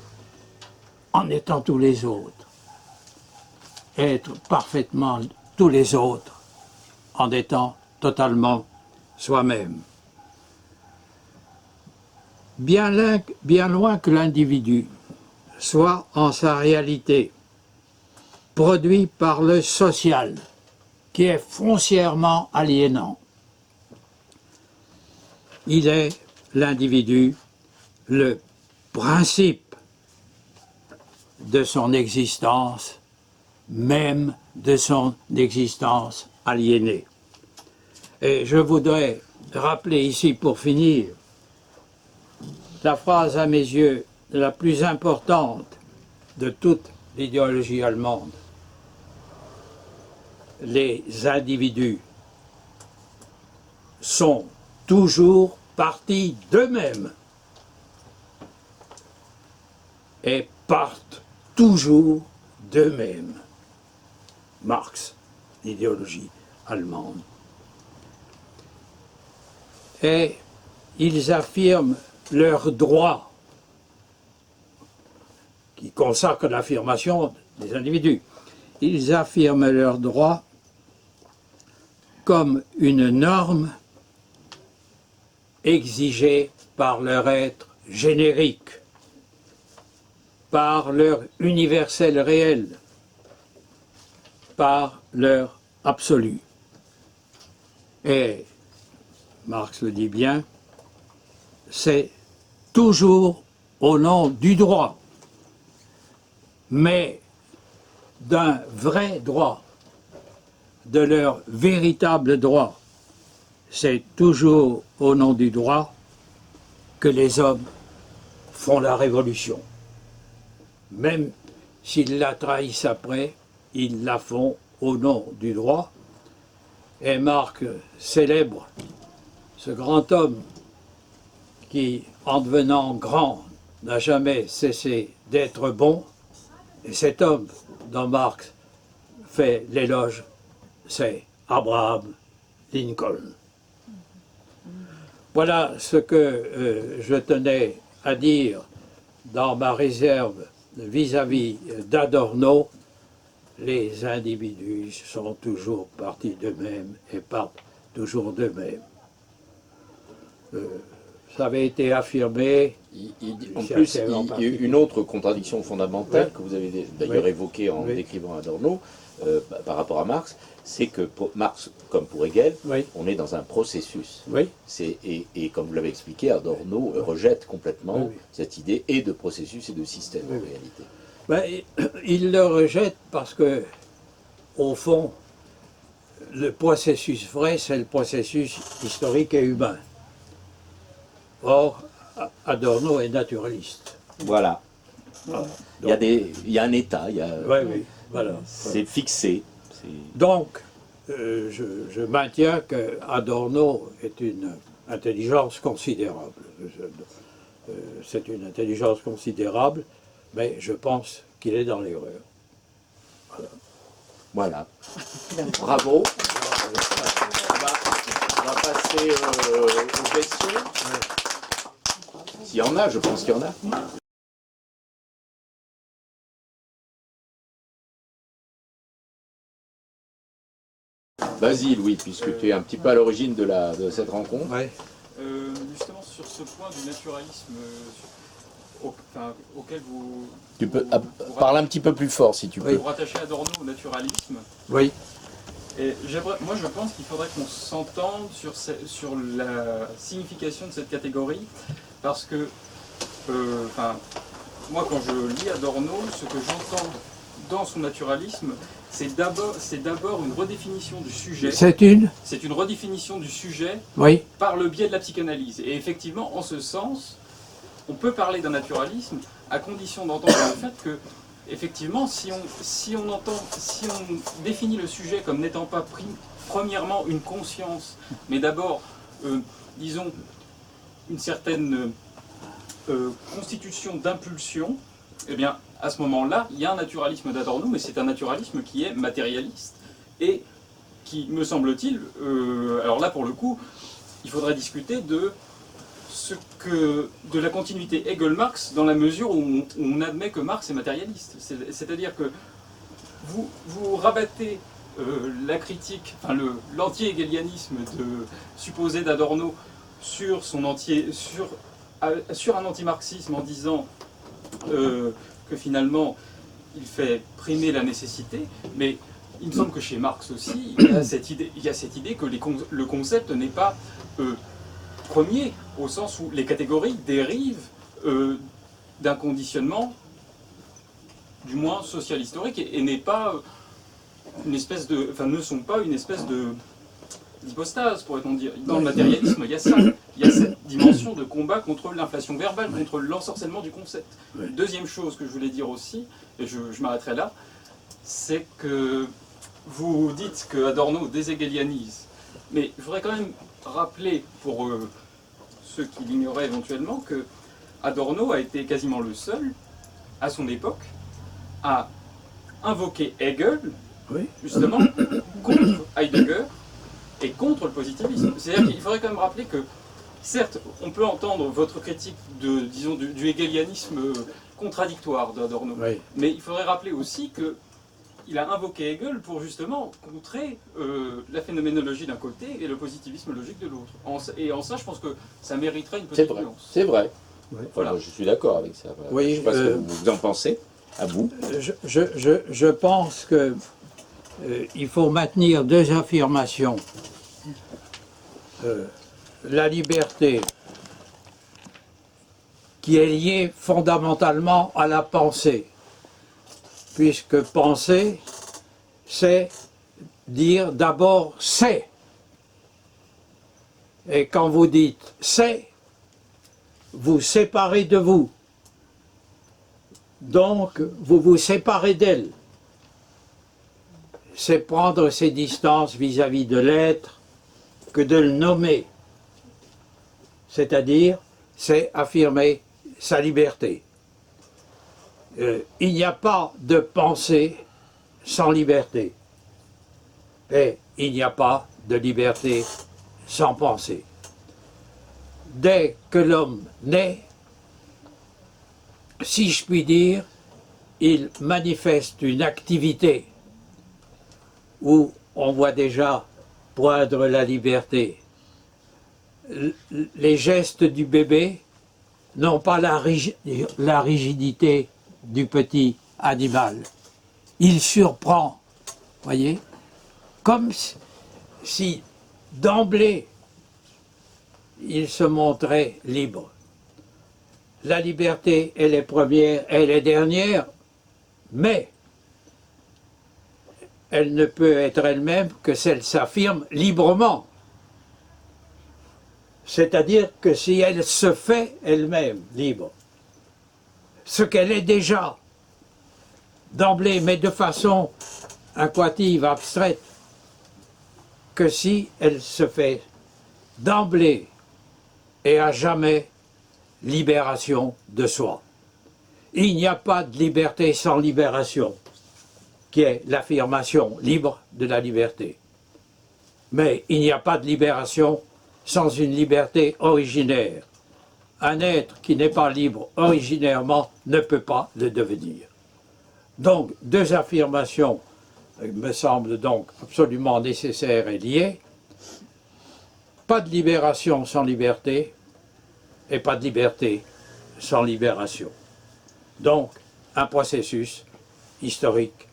en étant tous les autres. Être parfaitement tous les autres en étant totalement soi-même. Bien loin que l'individu soit en sa réalité produit par le social, qui est foncièrement aliénant, il est, l'individu, le principe de son existence, même de son existence aliénée. Et je voudrais rappeler ici, pour finir, la phrase à mes yeux la plus importante de toute l'idéologie allemande. Les individus sont toujours partis d'eux-mêmes et partent toujours d'eux-mêmes. Marx, l'idéologie allemande. Et ils affirment leurs droits, qui consacrent l'affirmation des individus. Ils affirment leurs droits comme une norme exigée par leur être générique, par leur universel réel, par leur absolu. Et, Marx le dit bien, c'est toujours au nom du droit, mais d'un vrai droit, de leur véritable droit. C'est toujours au nom du droit que les hommes font la révolution. Même s'ils la trahissent après, ils la font au nom du droit. Et Marx célèbre ce grand homme qui, en devenant grand, n'a jamais cessé d'être bon. Et cet homme dont Marx fait l'éloge, c'est Abraham Lincoln. Voilà ce que je tenais à dire dans ma réserve vis-à-vis d'Adorno. Les individus sont toujours partis d'eux-mêmes et partent toujours d'eux-mêmes. Ça avait été affirmé. En plus, il y a une autre contradiction fondamentale que vous avez d'ailleurs évoquée en décrivant Adorno par rapport à Marx, c'est que pour Marx, comme pour Hegel, on est dans un processus. Et comme vous l'avez expliqué, Adorno rejette complètement cette idée et de processus et de système en réalité. Ben, il le rejette parce que, au fond, le processus vrai, c'est le processus historique et humain. Or, Adorno est naturaliste. Voilà. Il y a il y a un état, Oui, oui, voilà. c'est fixé. Donc, je maintiens que Adorno est une intelligence considérable. C'est une intelligence considérable, mais je pense qu'il est dans l'erreur. Voilà. Bravo. On va passer aux questions. S'il y en a, je pense qu'il y en a. Vas-y, Louis, puisque tu es un petit peu à l'origine de cette rencontre. Ouais. Justement, sur ce point du naturalisme auquel vous... Tu peux parler un petit peu plus fort, si tu peux. Vous rattachez Adorno au naturalisme. Oui. Et moi, je pense qu'il faudrait qu'on s'entende sur la signification de cette catégorie, parce que, moi, quand je lis Adorno, ce que j'entends dans son naturalisme, c'est d'abord une redéfinition du sujet. C'est une redéfinition du sujet Oui. par le biais de la psychanalyse. Et effectivement, en ce sens, on peut parler d'un naturalisme à condition d'entendre le fait que, effectivement, si on définit le sujet comme n'étant pas premièrement une conscience, mais d'abord, disons, une certaine constitution d'impulsion, eh bien, à ce moment-là, il y a un naturalisme d'Adorno, mais c'est un naturalisme qui est matérialiste et qui, me semble-t-il, alors là, pour le coup, il faudrait discuter de la continuité Hegel-Marx dans la mesure où on admet que Marx est matérialiste. C'est-à-dire que vous rabattez la critique, l'anti-hegelianisme supposé d'Adorno sur un anti-marxisme en disant que finalement il fait primer la nécessité, mais il me semble que chez Marx aussi, il y a cette idée que le concept n'est pas premier, au sens où les catégories dérivent d'un conditionnement, du moins social-historique, et n'est pas ne sont pas une espèce d'hypostase, pourrait-on dire. Dans le matérialisme, il y a ça. Il y a cette dimension de combat contre l'inflation verbale, contre l'ensorcellement du concept. Deuxième chose que je voulais dire aussi, et je m'arrêterai là, c'est que vous dites que Adorno déshegelianise. Mais je voudrais quand même rappeler, pour ceux qui l'ignoraient éventuellement, que Adorno a été quasiment le seul, à son époque, à invoquer Hegel, justement, contre Heidegger et contre le positivisme. C'est-à-dire qu'il faudrait quand même rappeler que, certes, on peut entendre votre critique du hegelianisme contradictoire d'Adorno, mais il faudrait rappeler aussi qu'il a invoqué Hegel pour justement contrer la phénoménologie d'un côté et le positivisme logique de l'autre. Et en ça, je pense que ça mériterait une petite nuance. C'est vrai. Voilà. Moi, je suis d'accord avec ça. Oui, je ne sais pas ce que vous en pensez. À vous. Je pense que il faut maintenir deux affirmations. La liberté, qui est liée fondamentalement à la pensée, puisque penser, c'est dire d'abord c'est. Et quand vous dites c'est, vous séparez de vous. Donc, vous vous séparez d'elle. C'est prendre ses distances vis-à-vis de l'être que de le nommer. C'est-à-dire, c'est affirmer sa liberté. Il n'y a pas de pensée sans liberté. Et il n'y a pas de liberté sans pensée. Dès que l'homme naît, si je puis dire, il manifeste une activité où on voit déjà poindre la liberté. Les gestes du bébé n'ont pas la rigidité du petit animal. Il surprend, voyez, comme si d'emblée il se montrait libre. La liberté, elle est première, elle est dernière, Mais elle ne peut être elle-même que si elle s'affirme librement. C'est-à-dire que si elle se fait elle-même libre, ce qu'elle est déjà d'emblée, mais de façon incoative, abstraite, que si elle se fait d'emblée et à jamais libération de soi. Il n'y a pas de liberté sans libération, qui est l'affirmation libre de la liberté. Mais il n'y a pas de libération sans une liberté originaire. Un être qui n'est pas libre originairement ne peut pas le devenir. Donc, deux affirmations me semblent donc absolument nécessaires et liées. Pas de libération sans liberté, et pas de liberté sans libération. Donc, un processus historique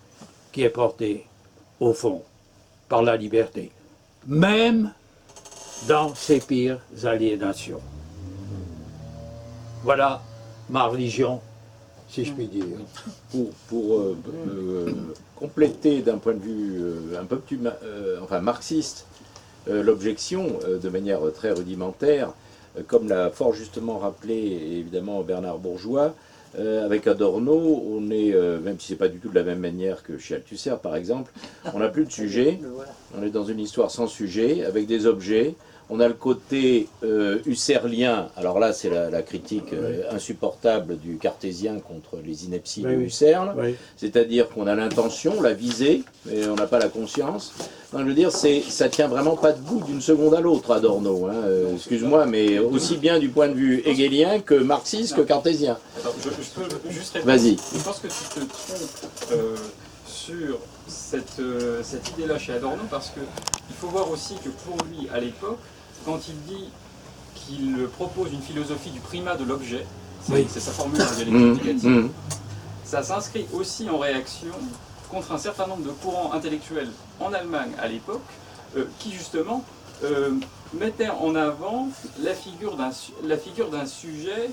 qui est porté, au fond, par la liberté, même dans ses pires aliénations. Voilà ma religion, si je puis dire. Pour compléter d'un point de vue un peu plus marxiste l'objection de manière très rudimentaire, comme l'a fort justement rappelé évidemment Bernard Bourgeois, avec Adorno, on est, même si c'est pas du tout de la même manière que chez Althusser par exemple, on n'a plus de sujet, on est dans une histoire sans sujet, avec des objets. On a le côté husserlien, alors là c'est la critique insupportable du cartésien contre les inepties de Husserl, c'est-à-dire qu'on a l'intention, la visée, mais on n'a pas la conscience. Non, je veux dire, ça tient vraiment pas debout d'une seconde à l'autre, Adorno, hein, excuse-moi, mais aussi bien du point de vue hegelien que marxiste que cartésien. Alors, je peux juste répondre. Vas-y. Je pense que tu te trompes sur cette idée-là chez Adorno, parce qu'il faut voir aussi que pour lui, à l'époque, quand il dit qu'il propose une philosophie du primat de l'objet, c'est sa formule en dialectique négative, ça s'inscrit aussi en réaction contre un certain nombre de courants intellectuels en Allemagne à l'époque, qui justement mettaient en avant la figure d'un sujet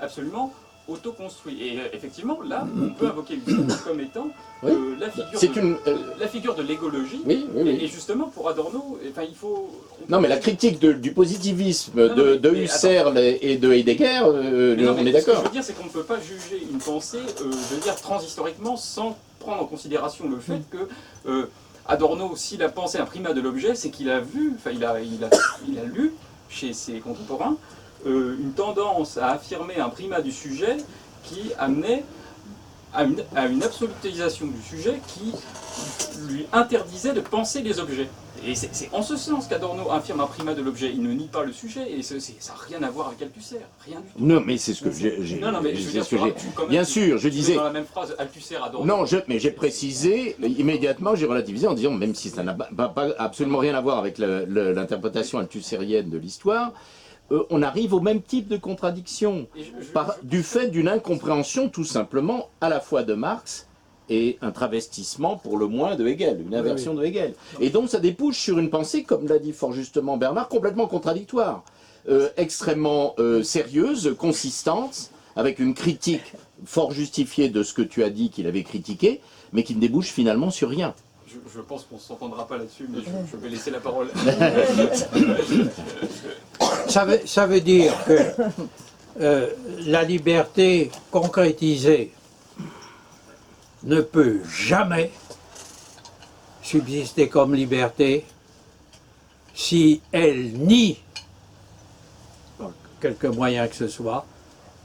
absolument autoconstruit. Et effectivement, là, on peut invoquer Husserl comme étant la figure de l'égologie. Et justement, pour Adorno, il faut... Non, mais la critique du positivisme de Husserl et de Heidegger, on est d'accord. Ce que je veux dire, c'est qu'on ne peut pas juger une pensée, je veux dire, transhistoriquement, sans prendre en considération le fait que Adorno, s'il a pensé un primat de l'objet, c'est qu'il a vu, il a lu chez ses contemporains, une tendance à affirmer un primat du sujet qui amenait à une absolutisation du sujet qui lui interdisait de penser les objets. Et c'est en ce sens qu'Adorno affirme un primat de l'objet. Il ne nie pas le sujet, et ça n'a rien à voir avec Althusser, rien du tout. Non, mais c'est ce que j'ai... Non, mais je veux dire, bien sûr, je disais... Dans la même phrase, Althusser, Adorno... Non, mais j'ai précisé, immédiatement, j'ai relativisé en disant, même si ça n'a pas absolument rien à voir avec l'interprétation althussérienne de l'histoire, on arrive au même type de contradiction, du fait d'une incompréhension tout simplement à la fois de Marx et un travestissement pour le moins de Hegel, une inversion de Hegel. Et donc ça débouche sur une pensée, comme l'a dit fort justement Bernard, complètement contradictoire, extrêmement sérieuse, consistante, avec une critique fort justifiée de ce que tu as dit qu'il avait critiqué, mais qui ne débouche finalement sur rien. Je pense qu'on ne s'entendra pas là-dessus, mais je vais laisser la parole. Ça veut dire que la liberté concrétisée ne peut jamais subsister comme liberté si elle nie, par quelque moyen que ce soit,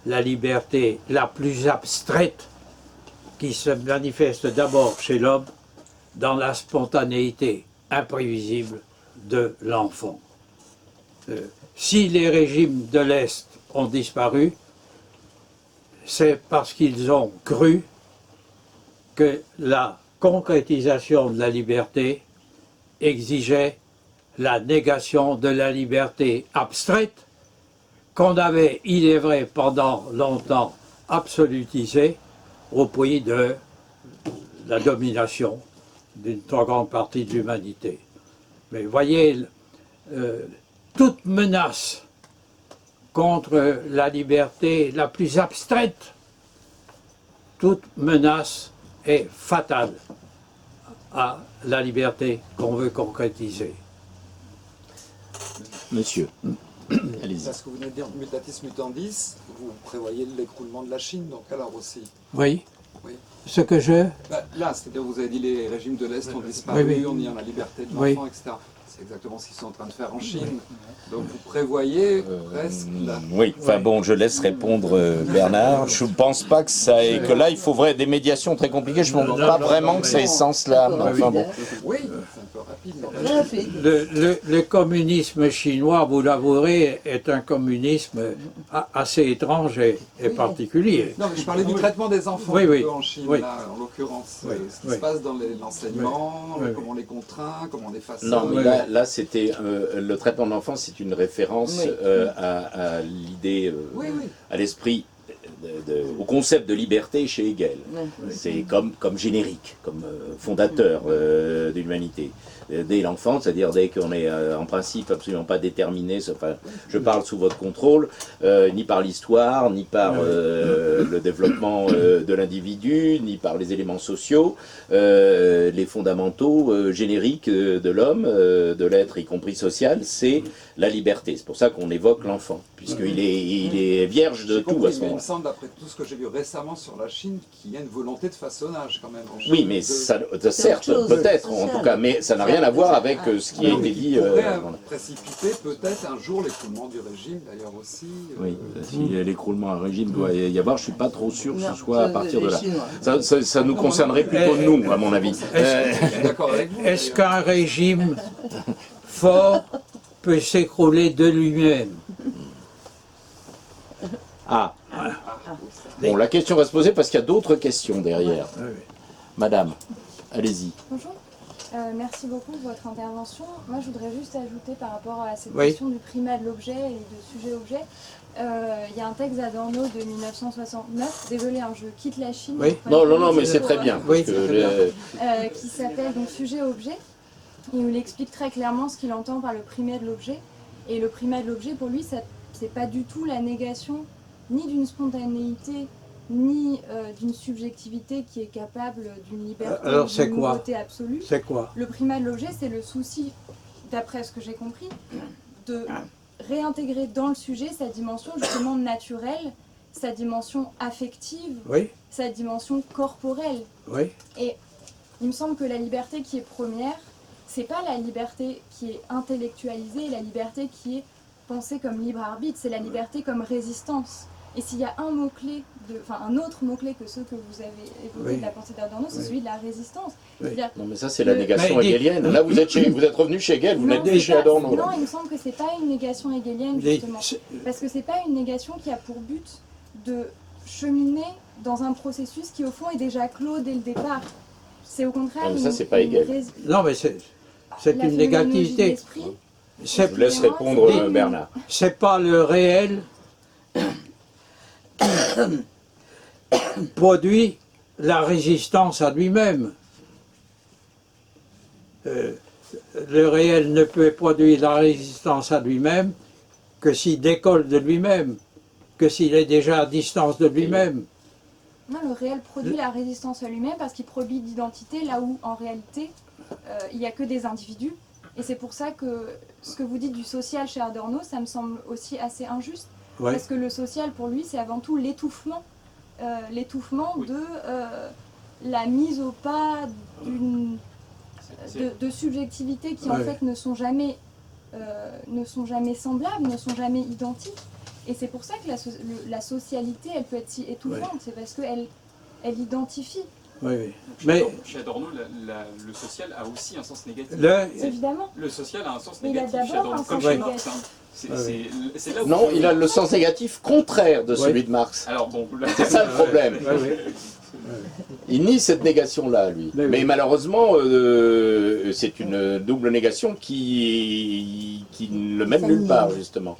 la liberté la plus abstraite qui se manifeste d'abord chez l'homme dans la spontanéité imprévisible de l'enfant. Si les régimes de l'Est ont disparu, c'est parce qu'ils ont cru que la concrétisation de la liberté exigeait la négation de la liberté abstraite qu'on avait, il est vrai, pendant longtemps absolutisée au prix de la domination d'une trop grande partie de l'humanité. Mais voyez, toute menace contre la liberté la plus abstraite toute menace est fatale à la liberté qu'on veut concrétiser. Monsieur, allez-y. Parce que vous venez de dire mutatis mutandis, vous prévoyez l'écroulement de la Chine, donc alors aussi. Oui. Oui. Ce que je... Là, c'est-à-dire vous avez dit les régimes de l'Est ont disparu, Oui, oui. on y a la liberté de Oui. l'enfant, etc. C'est exactement ce qu'ils sont en train de faire en Chine. Donc vous prévoyez presque... Oui, enfin bon, je laisse répondre Bernard. Je ne pense pas que ça ait, que là, il faudrait des médiations très compliquées. Je ne pense pas vraiment que ça ait ce sens-là. Mais enfin bon. Oui, c'est un peu rapide. Mais... Le communisme chinois, vous l'avouerez, est un communisme assez étrange et particulier. Non, mais je parlais du traitement des enfants Oui, oui. en Chine, Oui. là, en l'occurrence. Oui, Ce qui oui. se passe dans l'enseignement, Oui, oui. comment on les contraint, comment on les façonne. Non, mais là c'était le traitement de l'enfance, c'est une référence à l'idée, Oui, oui. à l'esprit, au concept de liberté chez Hegel. C'est comme générique, comme fondateur de l'humanité. Dès l'enfance, c'est-à-dire dès qu'on est en principe absolument pas déterminé, enfin, je parle sous votre contrôle, ni par l'histoire, ni par le développement de l'individu, ni par les éléments sociaux, les fondamentaux génériques de l'homme, de l'être, y compris social, c'est la liberté. C'est pour ça qu'on évoque l'enfant, puisqu'il est vierge de J'ai tout compris, à ce mais il me moment-là. semble, d'après tout ce que j'ai vu récemment sur la Chine, qu'il y a une volonté de façonnage quand même en Chine. Oui, mais ça, certes, chose peut-être, en sociale. tout cas, mais ça n'a rien à voir avec ce qui a été dit. pourrait Voilà. précipiter peut-être un jour l'écoulement du régime, d'ailleurs aussi. Oui, si l'écroulement à régime doit y avoir, je ne suis pas trop sûr que ce soit à partir de là. Chinois. Ça nous concernerait plutôt nous, à mon avis. Je suis d'accord avec vous. Est-ce d'ailleurs. qu'un régime fort peut s'écrouler de lui-même? Ah, bon, la question va se poser parce qu'il y a d'autres questions derrière. Madame, allez-y. Bonjour. Merci beaucoup de votre intervention. Moi, je voudrais juste ajouter par rapport à cette Oui. question du primat de l'objet et de sujet-objet. Il y a un texte d'Adorno de 1969. Désolée, hein, je quitte la Chine. Oui. Non, mais c'est très bien. Oui, parce que c'est très bien. Qui s'appelle donc Sujet-objet. Et où il explique très clairement ce qu'il entend par le primat de l'objet. Et le primat de l'objet, pour lui, c'est pas du tout la négation ni d'une spontanéité, ni d'une subjectivité qui est capable d'une liberté, Alors, c'est d'une quoi nouveauté absolue. C'est quoi? Le primat de l'objet, c'est le souci, d'après ce que j'ai compris, de réintégrer dans le sujet sa dimension justement naturelle, sa dimension affective, Oui, sa dimension corporelle. oui, Et il me semble que la liberté qui est première, c'est pas la liberté qui est intellectualisée, la liberté qui est pensée comme libre arbitre, c'est la liberté comme résistance. Et s'il y a un mot-clé, un autre mot-clé que ceux que vous avez évoqués Oui. de la pensée d'Adorno, c'est Oui. celui de la résistance. Oui. C'est-à-dire, Non, mais ça, c'est la Le- négation Mais dites- hegelienne. Là, vous êtes revenu chez Hegel, vous n'êtes c'est plus chez pas- Adorno. là. Non, il me semble que c'est pas une négation hegelienne, Les- justement. Parce que c'est pas une négation qui a pour but de cheminer dans un processus qui, au fond, est déjà clos dès le départ. C'est au contraire Ah, mais ça, c'est pas Hegel. non, mais c'est la une phénoménologie de négativité. l'esprit. Je C'est vous laisse répondre, Dites- Bernard. c'est pas le réel qui produit la résistance à lui-même. Le réel ne peut produire la résistance à lui-même que s'il décolle de lui-même, que s'il est déjà à distance de lui-même. Non, le réel produit la résistance à lui-même parce qu'il produit d'identité là où, en réalité, il n'y a que des individus. Et c'est pour ça que ce que vous dites du social chez Adorno, ça me semble aussi assez injuste. Ouais. Parce que le social, pour lui, c'est avant tout l'étouffement. L'étouffement Oui. de la mise au pas de subjectivités qui, en Ouais. fait, ne sont jamais semblables, ne sont jamais identiques. Et c'est pour ça que la socialité, elle peut être si étouffante. C'est parce qu'elle identifie. Oui, oui. Chez Mais chez Adorno, le social a aussi un sens négatif. Évidemment. Le social a un sens Mais il a négatif chez d'abord Adorno, un comme sens chez Marx. négatif. hein. C'est là où Non, il a le sens négatif contraire de celui de Marx. Alors bon, là, C'est ça le problème. oui, oui. Il nie cette négation-là, lui. Mais oui. Mais malheureusement, c'est une double négation qui ne le mène nulle part, justement.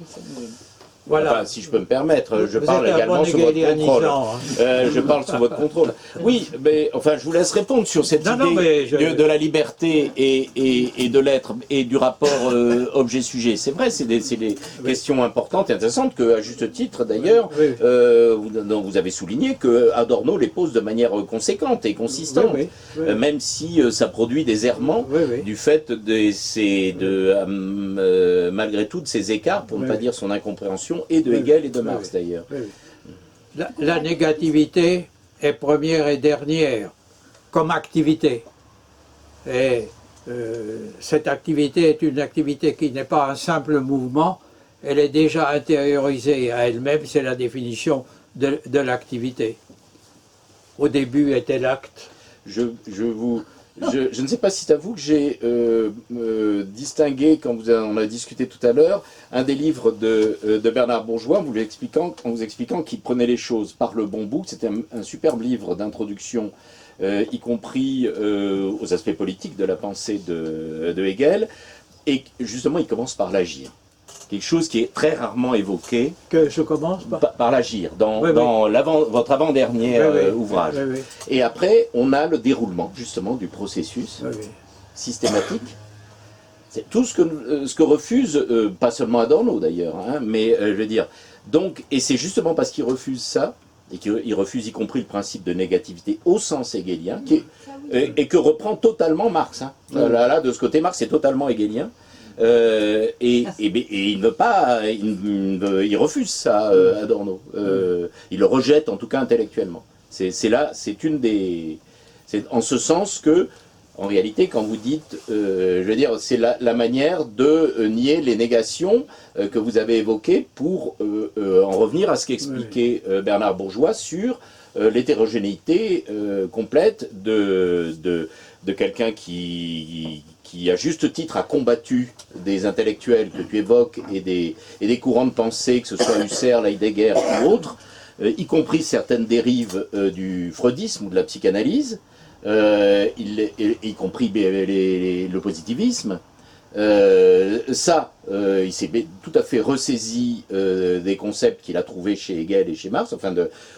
Voilà. Enfin, si je peux me permettre, je Vous parle êtes un également bon sous votre contrôle. hégélianisant, hein. Je parle sous votre contrôle. Oui, mais enfin, je vous laisse répondre sur cette Non, non, mais idée de la liberté et de l'être et du rapport objet-sujet. C'est vrai, c'est des questions importantes et intéressantes que, à juste titre d'ailleurs, Oui. vous avez souligné que Adorno les pose de manière conséquente et consistante, Oui, oui, oui. même si ça produit des errements Oui, oui. du fait malgré tout de ces écarts, pour ne pas dire son incompréhension, et de Oui, Hegel et de oui, Marx oui. d'ailleurs. Oui, oui. La négativité est première et dernière comme activité. Et cette activité est une activité qui n'est pas un simple mouvement, elle est déjà intériorisée à elle-même, c'est la définition de l'activité. Au début était l'acte. Je ne sais pas si c'est à vous que j'ai distingué, quand on a discuté tout à l'heure, un des livres de Bernard Bourgeois, en vous expliquant qu'il prenait les choses par le bon bout. C'était un superbe livre d'introduction, y compris aux aspects politiques de la pensée de Hegel. Et justement, il commence par l'agir. Quelque chose qui est très rarement évoqué. Que je commence par l'agir, dans Oui, oui. votre avant-dernier Oui, oui. ouvrage. Oui, oui. Et après, on a le déroulement, justement, du processus Oui, oui. systématique. C'est tout ce que refuse, pas seulement Adorno d'ailleurs, hein, mais je veux dire. Donc, et c'est justement parce qu'il refuse ça, et qu'il refuse y compris le principe de négativité au sens hegelien, et que reprend totalement Marx. Hein. Là, de ce côté, Marx est totalement hegelien. Et il ne veut pas, il refuse ça, Adorno. Il le rejette, en tout cas intellectuellement. C'est en ce sens que, en réalité, quand vous dites, je veux dire, c'est la manière de nier les négations que vous avez évoquées pour en revenir à ce qu'expliquait Bernard Bourgeois sur l'hétérogénéité complète de quelqu'un qui à juste titre a combattu des intellectuels que tu évoques et des courants de pensée, que ce soit Husserl, Heidegger ou autres, y compris certaines dérives du freudisme ou de la psychanalyse, y compris le positivisme. Il s'est tout à fait ressaisi des concepts qu'il a trouvés chez Hegel et chez Marx, enfin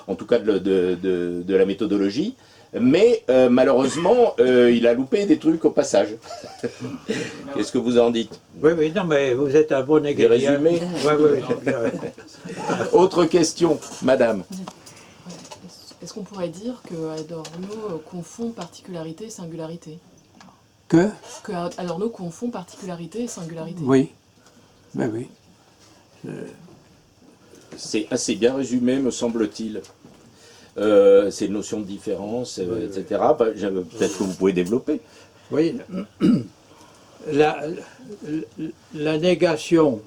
en tout cas de la méthodologie. Mais malheureusement, il a loupé des trucs au passage. Qu'est-ce que vous en dites? Oui, oui, non, mais vous êtes un bon hegelien. résumé. Oui, oui. Autre question, madame. Est-ce qu'on pourrait dire que Adorno confond particularité et singularité? Que Adorno confond particularité et singularité. Oui. Ben oui. C'est assez bien résumé, me semble-t-il. Ces notions de différence, etc. Peut-être que vous pouvez développer. Oui. La négation,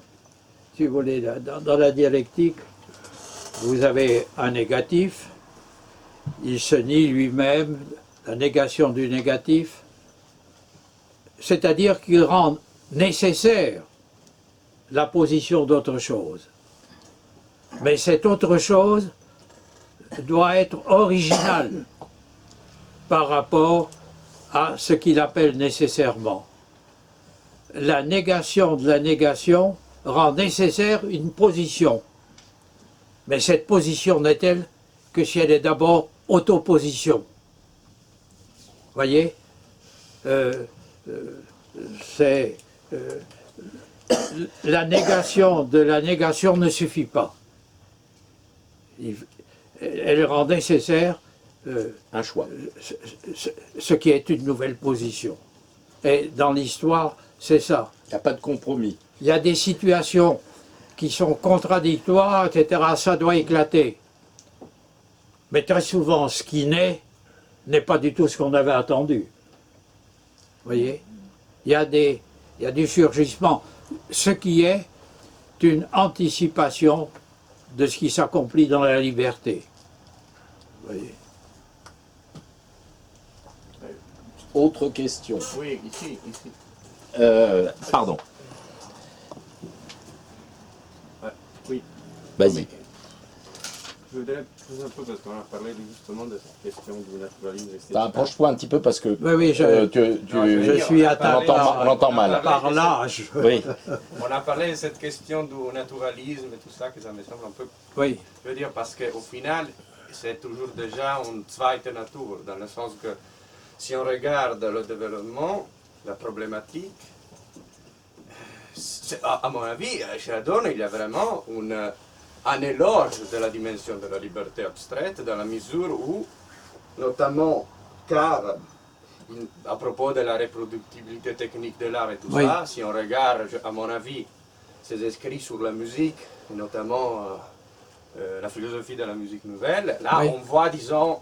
si vous voulez, dans la dialectique, vous avez un négatif, il se nie lui-même, la négation du négatif, c'est-à-dire qu'il rend nécessaire la position d'autre chose. Mais cette autre chose doit être originale par rapport à ce qu'il appelle nécessairement. La négation de la négation rend nécessaire une position. Mais cette position n'est-elle que si elle est d'abord autoposition. Voyez, la négation de la négation ne suffit pas. Elle rend nécessaire un choix. Ce qui est une nouvelle position. Et dans l'histoire, c'est ça. Il n'y a pas de compromis. Il y a des situations qui sont contradictoires, etc. Ça doit éclater. Mais très souvent, ce qui naît n'est pas du tout ce qu'on avait attendu. Vous voyez, il y a du surgissement. Ce qui est une anticipation de ce qui s'accomplit dans la liberté. Vous voyez. Autre question. Oui, ici. Pardon. Oui. Vas-y. Je Je voudrais poser un peu parce qu'on a parlé justement de cette question du naturalisme esthétique. Approche-toi un petit peu parce que Oui, je suis atteint on entend mal. par l'âge. Oui. On a parlé de cette question du naturalisme et tout ça, que ça me semble un peu... Oui, Je veux dire, parce qu'au final, c'est toujours déjà une zweite Natur, dans le sens que si on regarde le développement, la problématique, à mon avis, chez Adorno, il y a vraiment un éloge de la dimension de la liberté abstraite, dans la mesure où, notamment, car à propos de la reproductibilité technique de l'art et tout ça, si on regarde, à mon avis, ses écrits sur la musique, et notamment la philosophie de la musique nouvelle, là on voit, disons,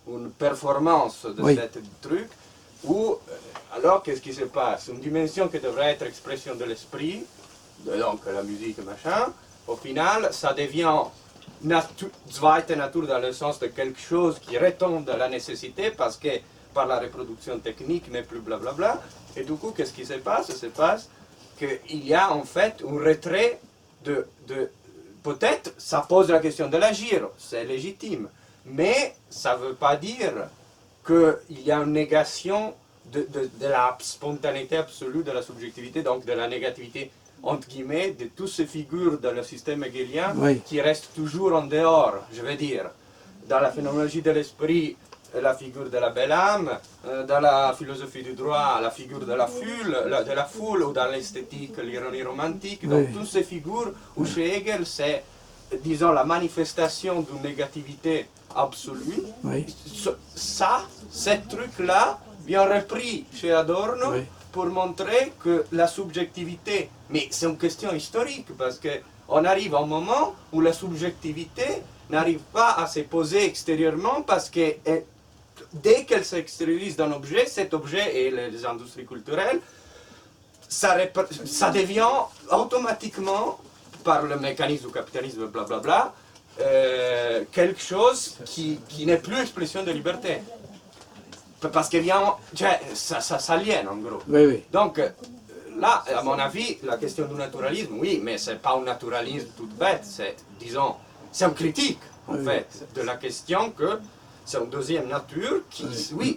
une performance de ce truc, où, alors qu'est-ce qui se passe? Une dimension qui devrait être expression de l'esprit, donc la musique, machin, au final, ça devient zweite Natur dans le sens de quelque chose qui retombe de la nécessité parce que par la reproduction technique n'est plus blablabla. Et du coup, qu'est-ce qui se passe? Il se passe qu'il y a en fait un retrait de peut-être, ça pose la question de l'agir, c'est légitime, mais ça ne veut pas dire qu'il y a une négation de la spontanéité absolue de la subjectivité, donc de la négativité entre guillemets, de toutes ces figures dans le système hegelien qui restent toujours en dehors, je veux dire. Dans la phénoménologie de l'esprit, la figure de la belle âme, dans la philosophie du droit, la figure de la foule, ou dans l'esthétique, l'ironie romantique, donc toutes ces figures où chez Hegel, c'est, disons, la manifestation d'une négativité absolue. Ce truc-là, bien repris chez Adorno, pour montrer que la subjectivité, mais c'est une question historique, parce qu'on arrive à un moment où la subjectivité n'arrive pas à se poser extérieurement, parce que dès qu'elle s'extériorise d'un objet, cet objet et les industries culturelles, ça devient automatiquement, par le mécanisme du capitalisme, blablabla, quelque chose qui n'est plus expression de liberté. Parce que ça s'aliène en gros. Donc là, à mon avis, la question du naturalisme, oui, mais c'est pas un naturalisme tout bête, c'est, disons, c'est une critique, en fait, de la question que c'est une deuxième nature qui, oui,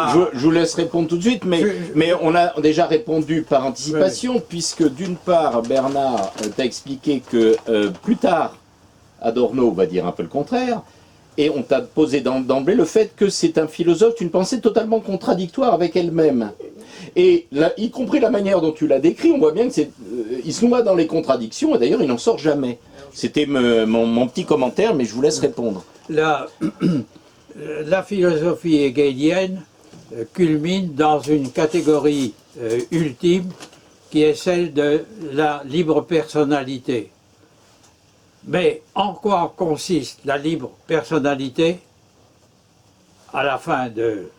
je vous laisse répondre tout de suite, mais on a déjà répondu par anticipation, puisque d'une part, Bernard t'a expliqué que plus tard, Adorno va dire un peu le contraire, et on t'a posé d'emblée le fait que c'est un philosophe d'une pensée totalement contradictoire avec elle-même. Et là, y compris la manière dont tu l'as décrit, on voit bien qu'il se noie dans les contradictions, et d'ailleurs il n'en sort jamais. C'était mon petit commentaire, mais je vous laisse répondre. La philosophie hegelienne culmine dans une catégorie ultime qui est celle de la libre personnalité. Mais en quoi consiste la libre personnalité à la fin de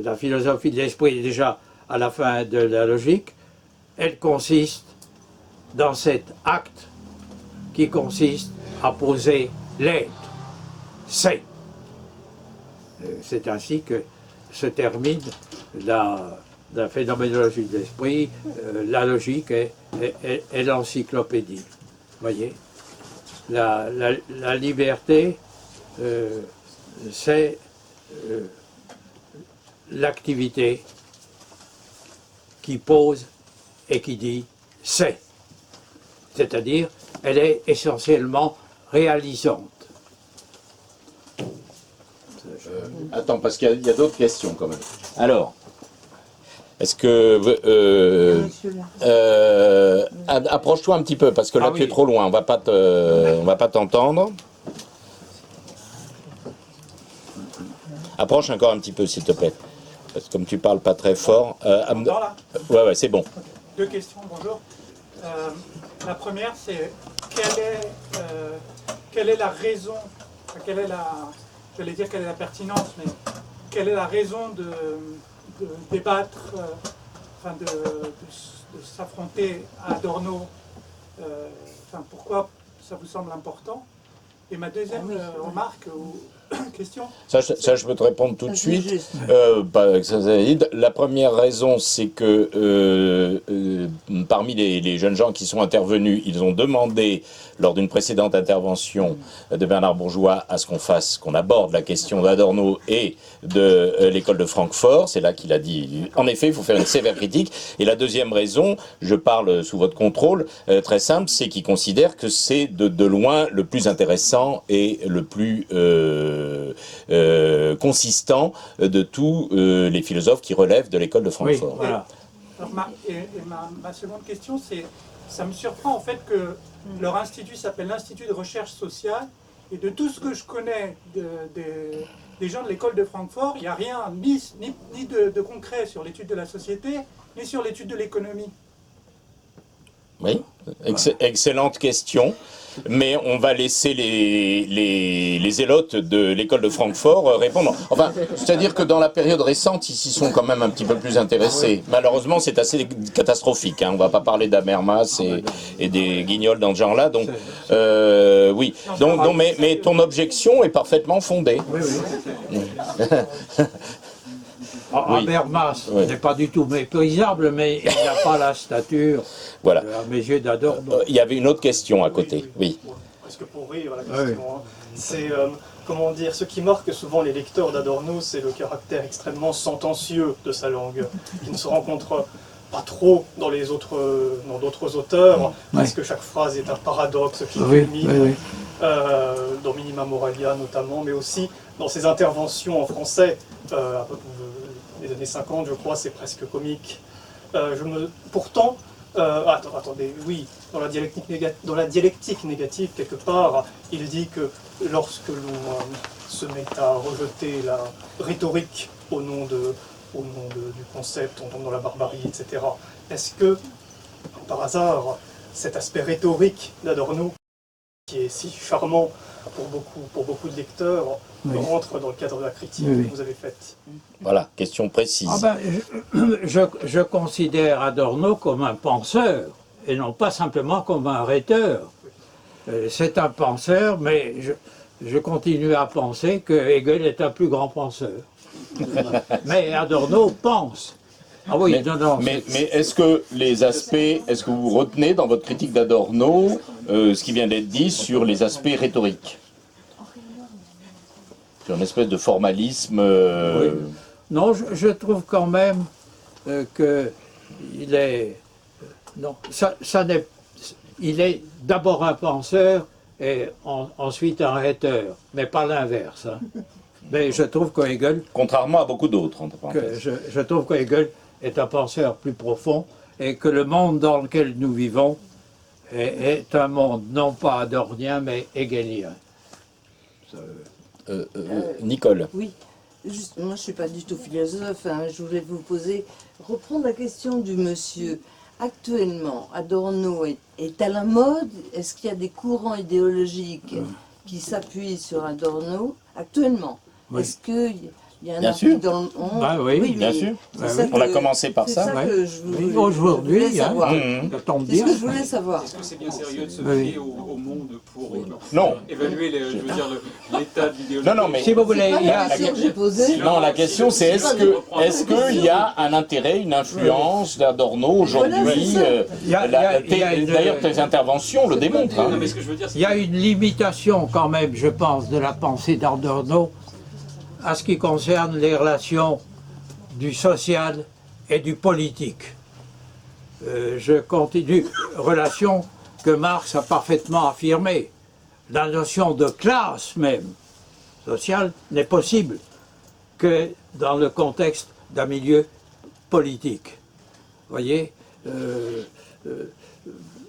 la philosophie de l'esprit et déjà à la fin de la logique? Elle consiste dans cet acte qui consiste à poser l'être. C'est. C'est ainsi que se termine la phénoménologie de l'esprit, la logique et l'encyclopédie. Voyez, la liberté, c'est l'activité qui pose et qui dit c'est. C'est-à-dire, elle est essentiellement réalisante. Attends, parce qu'il y a d'autres questions quand même. Alors, est-ce que... approche-toi un petit peu, parce que là tu es trop loin, on va pas t'entendre. Approche encore un petit peu, s'il te plaît. Parce que comme tu parles pas très fort... là ouais, c'est bon. Deux questions, bonjour. La première, c'est quelle est la raison, quelle est la pertinence, mais quelle est la raison de débattre, de s'affronter à Adorno, pourquoi ça vous semble important? Et ma deuxième remarque, question. Ça, je peux te répondre tout de Ça, c'est suite. juste. La première raison, c'est que parmi les jeunes gens qui sont intervenus, ils ont demandé, lors d'une précédente intervention de Bernard Bourgeois, à ce qu'on aborde la question d'Adorno et de l'école de Francfort. C'est là qu'il a dit, en effet, il faut faire une sévère critique. Et la deuxième raison, je parle sous votre contrôle, très simple, c'est qu'il considère que c'est de loin le plus intéressant et le plus consistant de tous les philosophes qui relèvent de l'école de Francfort. Oui, voilà. Alors, ma seconde question, c'est, ça me surprend en fait que leur institut s'appelle l'Institut de recherche sociale, et de tout ce que je connais des gens de l'école de Francfort, il n'y a rien ni de concret sur l'étude de la société, ni sur l'étude de l'économie. Oui, excellente question. Mais on va laisser les zélotes de l'école de Francfort répondre. Enfin, c'est-à-dire que dans la période récente, ils s'y sont quand même un petit peu plus intéressés. Malheureusement, c'est assez catastrophique. On ne va pas parler d'Habermas et des guignols dans ce genre-là. Donc, oui. Donc, mais ton objection est parfaitement fondée. Oui, oui. Habermas n'est pas du tout méprisable, mais il n'a pas la stature, voilà, à mes yeux, d'Adorno. Il y avait une autre question à côté. Oui. Presque pour rire la question. Hein. C'est, comment dire, ce qui marque souvent les lecteurs d'Adorno, c'est le caractère extrêmement sentencieux de sa langue, qui ne se rencontre pas trop dans d'autres auteurs, parce que chaque phrase est un paradoxe qui culmine, dans Minima Moralia notamment, mais aussi dans ses interventions en français, des années 50, je crois, c'est presque comique. Pourtant, attendez, oui, dans la dialectique négative, quelque part, il dit que lorsque l'on se met à rejeter la rhétorique au nom du concept, on tombe dans la barbarie, etc. Est-ce que, par hasard, cet aspect rhétorique d'Adorno, qui est si charmant pour beaucoup de lecteurs, rentre dans le cadre de la critique que vous avez faite? Voilà, question précise. Je considère Adorno comme un penseur, et non pas simplement comme un rhéteur. C'est un penseur, mais je continue à penser que Hegel est un plus grand penseur. Mais Adorno pense. Ah oui, mais est-ce que est-ce que vous retenez dans votre critique d'Adorno ce qui vient d'être dit sur les aspects rhétoriques? Sur une espèce de formalisme oui. Non, je trouve quand même qu'il est... Non, il est d'abord un penseur et ensuite un rhéteur, mais pas l'inverse. Hein. Mais je trouve que Hegel... Contrairement à beaucoup d'autres, entre parenthèses. Je trouve que Hegel est un penseur plus profond et que le monde dans lequel nous vivons est un monde non pas adornien, mais hegelien. Nicole. Oui, juste, moi je ne suis pas du tout philosophe, hein, je voulais vous reprendre la question du monsieur. Actuellement, Adorno est à la mode? Est-ce qu'il y a des courants idéologiques qui s'appuient sur Adorno actuellement? Oui. Est-ce qu'il y a un bien article sûr. dans le... oui, bien sûr. Que, on a commencé par ça. C'est ça que je voulais, aujourd'hui, savoir. Ça tombe C'est ce bien. que je voulais savoir. Est-ce que c'est bien sérieux de se fier au monde pour non. évaluer l'état de l'idéologie? Non, mais si vous voulez, la question c'est est-ce qu'il y a un intérêt, une influence d'Adorno aujourd'hui? D'ailleurs, tes interventions le démontrent. Hein. Il y a une limitation quand même, je pense, de la pensée d'Adorno à ce qui concerne les relations du social et du politique. Je continue, relation que Marx a parfaitement affirmée. La notion de classe même sociale n'est possible que dans le contexte d'un milieu politique. Vous voyez,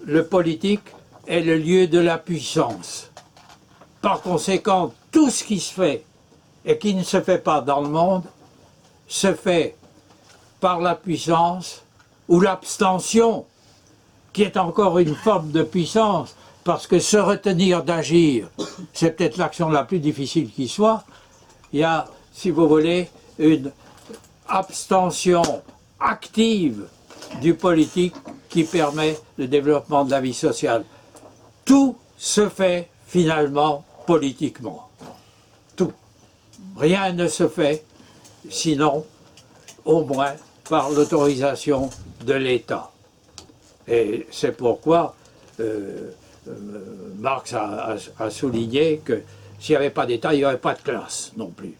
le politique est le lieu de la puissance. Par conséquent, tout ce qui se fait et qui ne se fait pas dans le monde se fait par la puissance ou l'abstention, qui est encore une forme de puissance, parce que se retenir d'agir, c'est peut-être l'action la plus difficile qui soit. Il y a, si vous voulez, une abstention active du politique qui permet le développement de la vie sociale. Tout se fait finalement politiquement. Tout. rien ne se fait, sinon, au moins, par l'autorisation de l'État. Et c'est pourquoi Marx a souligné que s'il n'y avait pas d'État, il n'y aurait pas de classe non plus.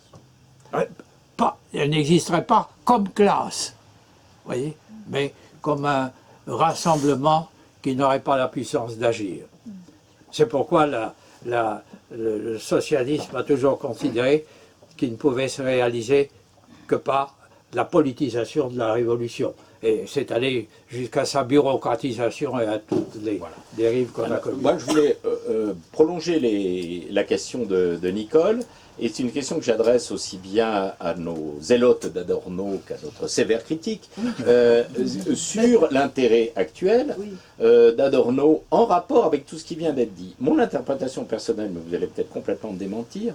Elle n'existerait pas comme classe, voyez, mais comme un rassemblement qui n'aurait pas la puissance d'agir. C'est pourquoi le socialisme a toujours considéré qu'il ne pouvait se réaliser que par la politisation de la révolution. Et c'est allé jusqu'à sa bureaucratisation et à toutes les dérives qu'on a connues. Moi, je voulais prolonger la question de Nicole, et c'est une question que j'adresse aussi bien à nos zélotes d'Adorno qu'à notre sévère critique, sur l'intérêt actuel d'Adorno en rapport avec tout ce qui vient d'être dit. Mon interprétation personnelle, mais vous allez peut-être complètement me démentir,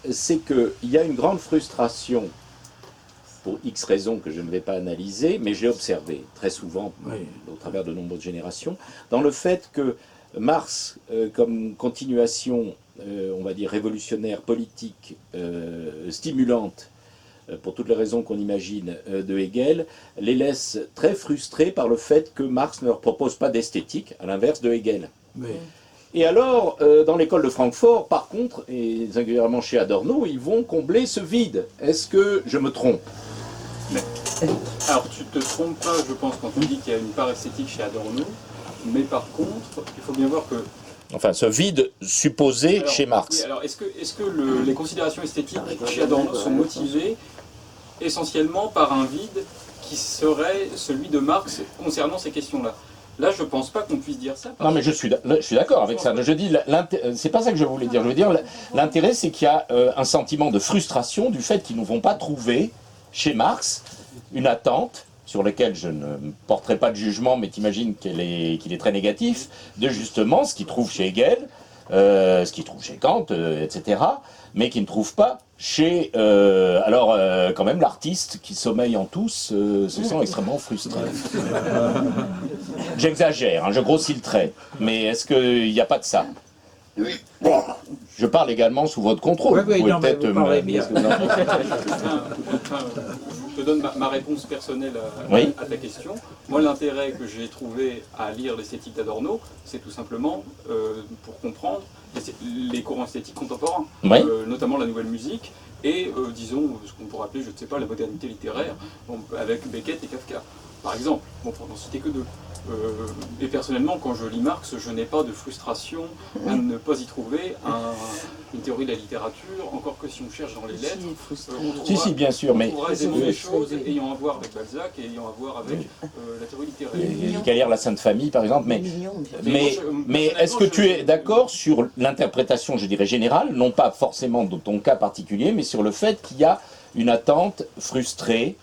c'est qu'il y a une grande frustration pour X raisons que je ne vais pas analyser, mais j'ai observé très souvent, au travers de nombreuses générations, dans le fait que Marx, comme continuation, on va dire, révolutionnaire, politique, stimulante, pour toutes les raisons qu'on imagine, de Hegel, les laisse très frustrés par le fait que Marx ne leur propose pas d'esthétique, à l'inverse de Hegel. Oui. Et alors, dans l'école de Francfort, par contre, et singulièrement chez Adorno, ils vont combler ce vide. Est-ce que je me trompe ? Alors tu te trompes pas, je pense, quand tu dis qu'il y a une part esthétique chez Adorno, mais par contre, il faut bien voir que... Enfin, ce vide supposé chez Marx. Oui, alors est-ce que les considérations esthétiques chez Adorno sont motivées essentiellement par un vide qui serait celui de Marx concernant ces questions-là? Là, je pense pas qu'on puisse dire ça. Non, mais je suis d'accord avec ça. Je dis, c'est pas ça que je voulais dire. Je veux dire, l'intérêt, c'est qu'il y a un sentiment de frustration du fait qu'ils ne vont pas trouver chez Marx une attente sur laquelle je ne porterai pas de jugement, mais t'imagines qu'il est très négatif, de justement ce qu'il trouve chez Hegel, ce qu'il trouve chez Kant, etc., mais qu'il ne trouve pas chez... quand même, l'artiste qui sommeille en tous se sent extrêmement frustré. J'exagère, hein, je grossis le trait, mais est-ce qu'il n'y a pas de ça? Je parle également sous votre contrôle. Oui, vous pouvez non, peut-être vous parlez bien. Je te donne ma réponse personnelle à ta question. Moi, l'intérêt que j'ai trouvé à lire l'esthétique d'Adorno, c'est tout simplement pour comprendre les courants esthétiques contemporains, notamment la nouvelle musique et, disons, ce qu'on pourrait appeler, je ne sais pas, la modernité littéraire, avec Beckett et Kafka, par exemple, pour n'en citer que deux. Et personnellement, quand je lis Marx, je n'ai pas de frustration à ne pas y trouver une théorie de la littérature, encore que si on cherche dans les lettres, on trouvera, bien sûr, mais des choses ayant à voir avec Balzac et ayant à voir avec la théorie littéraire. Galère, la Sainte Famille, par exemple, mais est-ce que tu es d'accord sur l'interprétation, je dirais, générale, non pas forcément de ton cas particulier, mais sur le fait qu'il y a une attente frustrée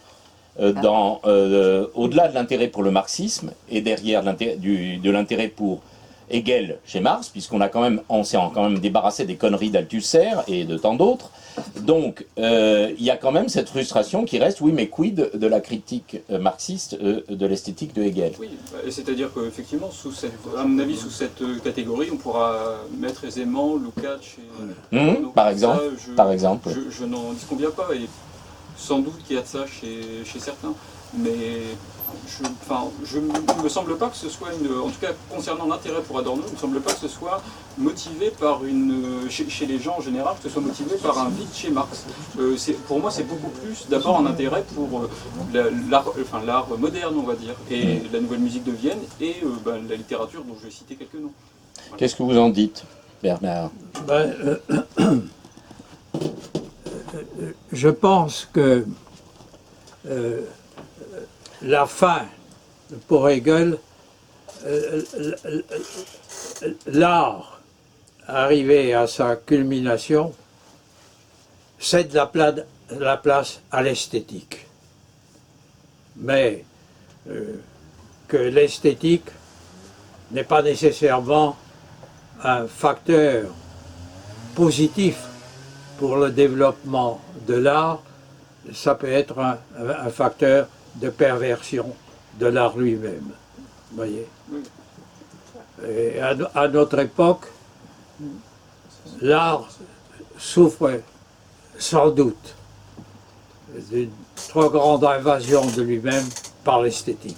au-delà de l'intérêt pour le marxisme et derrière de l'intérêt pour Hegel chez Marx, puisqu'on s'est quand même débarrassé des conneries d'Althusser et de tant d'autres. Donc, il y a quand même cette frustration qui reste, oui, mais quid de la critique marxiste de l'esthétique de Hegel? Oui, c'est-à-dire qu'effectivement, à mon avis, sous cette catégorie, on pourra mettre aisément Lukács et... par exemple. Je n'en disconviens pas, et sans doute qu'il y a de ça chez certains, mais je ne me semble pas que ce soit en tout cas concernant l'intérêt pour Adorno, il ne me semble pas que ce soit motivé par chez les gens en général, que ce soit motivé par un vide chez Marx. Pour moi, c'est beaucoup plus d'abord un intérêt pour l'art moderne, on va dire, et la nouvelle musique de Vienne, et la littérature dont je vais citer quelques noms. Voilà. Qu'est-ce que vous en dites, Bernard? Je pense que la fin, pour Hegel, l'art arrivé à sa culmination cède la place à l'esthétique. Mais que l'esthétique n'est pas nécessairement un facteur positif pour le développement de l'art, ça peut être un facteur de perversion de l'art lui-même. Vous voyez? Et à notre époque, l'art souffre sans doute, d'une trop grande invasion de lui-même par l'esthétique.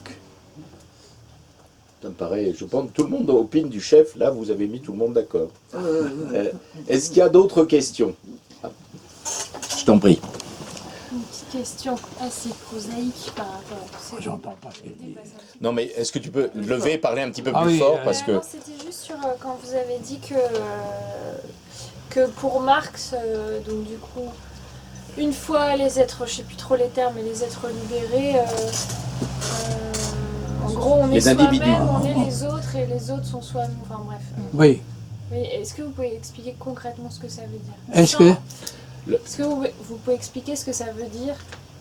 Ça me paraît, je pense que tout le monde opine du chef, là vous avez mis tout le monde d'accord. Est-ce qu'il y a d'autres questions? Je t'en prie. Une petite question assez prosaïque par rapport à ce J'entends pas ce qu'elle dit. Non mais est-ce que tu peux lever et parler un petit peu Ah plus oui, fort parce que... Non, c'était juste sur quand vous avez dit que pour Marx, donc du coup, une fois les êtres, je sais plus trop les termes, mais les êtres libérés, en gros on est Les individus. soi-même, on est les autres et les autres sont soi-même, enfin bref. Oui. Mais est-ce que vous pouvez expliquer concrètement ce que ça veut dire? Est-ce que... Est-ce que vous pouvez expliquer ce que ça veut dire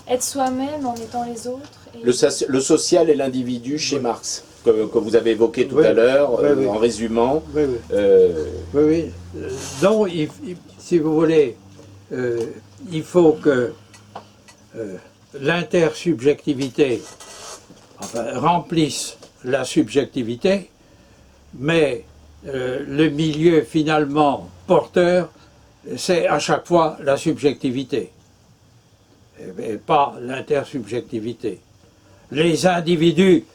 être soi-même en étant les autres et... Le social et l'individu chez Marx, que vous avez évoqué tout à l'heure, oui. en résumant. Oui, oui. Donc, si vous voulez, il faut que l'intersubjectivité remplisse la subjectivité, mais le milieu finalement porteur, c'est à chaque fois la subjectivité, et pas l'intersubjectivité. Les individus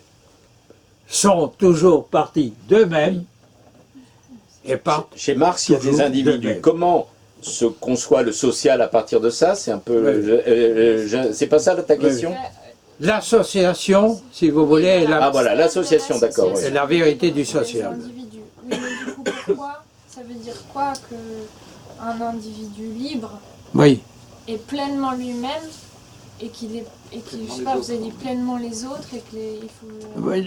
sont toujours partis d'eux-mêmes et partent. Chez Marx, il y a des individus. Comment se conçoit le social à partir de ça? C'est un peu. C'est pas ça ta question? L'association, si vous voulez, est la, voilà, l'association, d'accord. est la vérité du social. Individus. Oui, mais du coup, pourquoi? Ça veut dire quoi qu'un individu libre est pleinement lui-même et qu'il est, je sais pas, vous avez dit pleinement les autres et qu'il faut...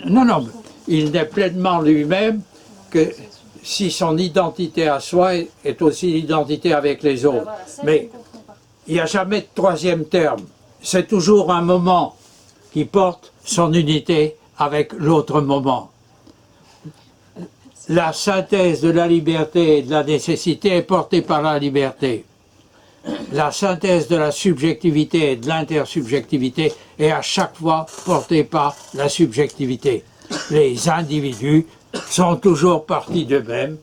Non, il n'est pleinement lui-même que si son identité à soi est aussi l'identité avec les autres. Voilà, ça, mais il n'y a jamais de troisième terme. C'est toujours un moment qui porte son unité avec l'autre moment. La synthèse de la liberté et de la nécessité est portée par la liberté. La synthèse de la subjectivité et de l'intersubjectivité est à chaque fois portée par la subjectivité. Les individus sont toujours partis d'eux-mêmes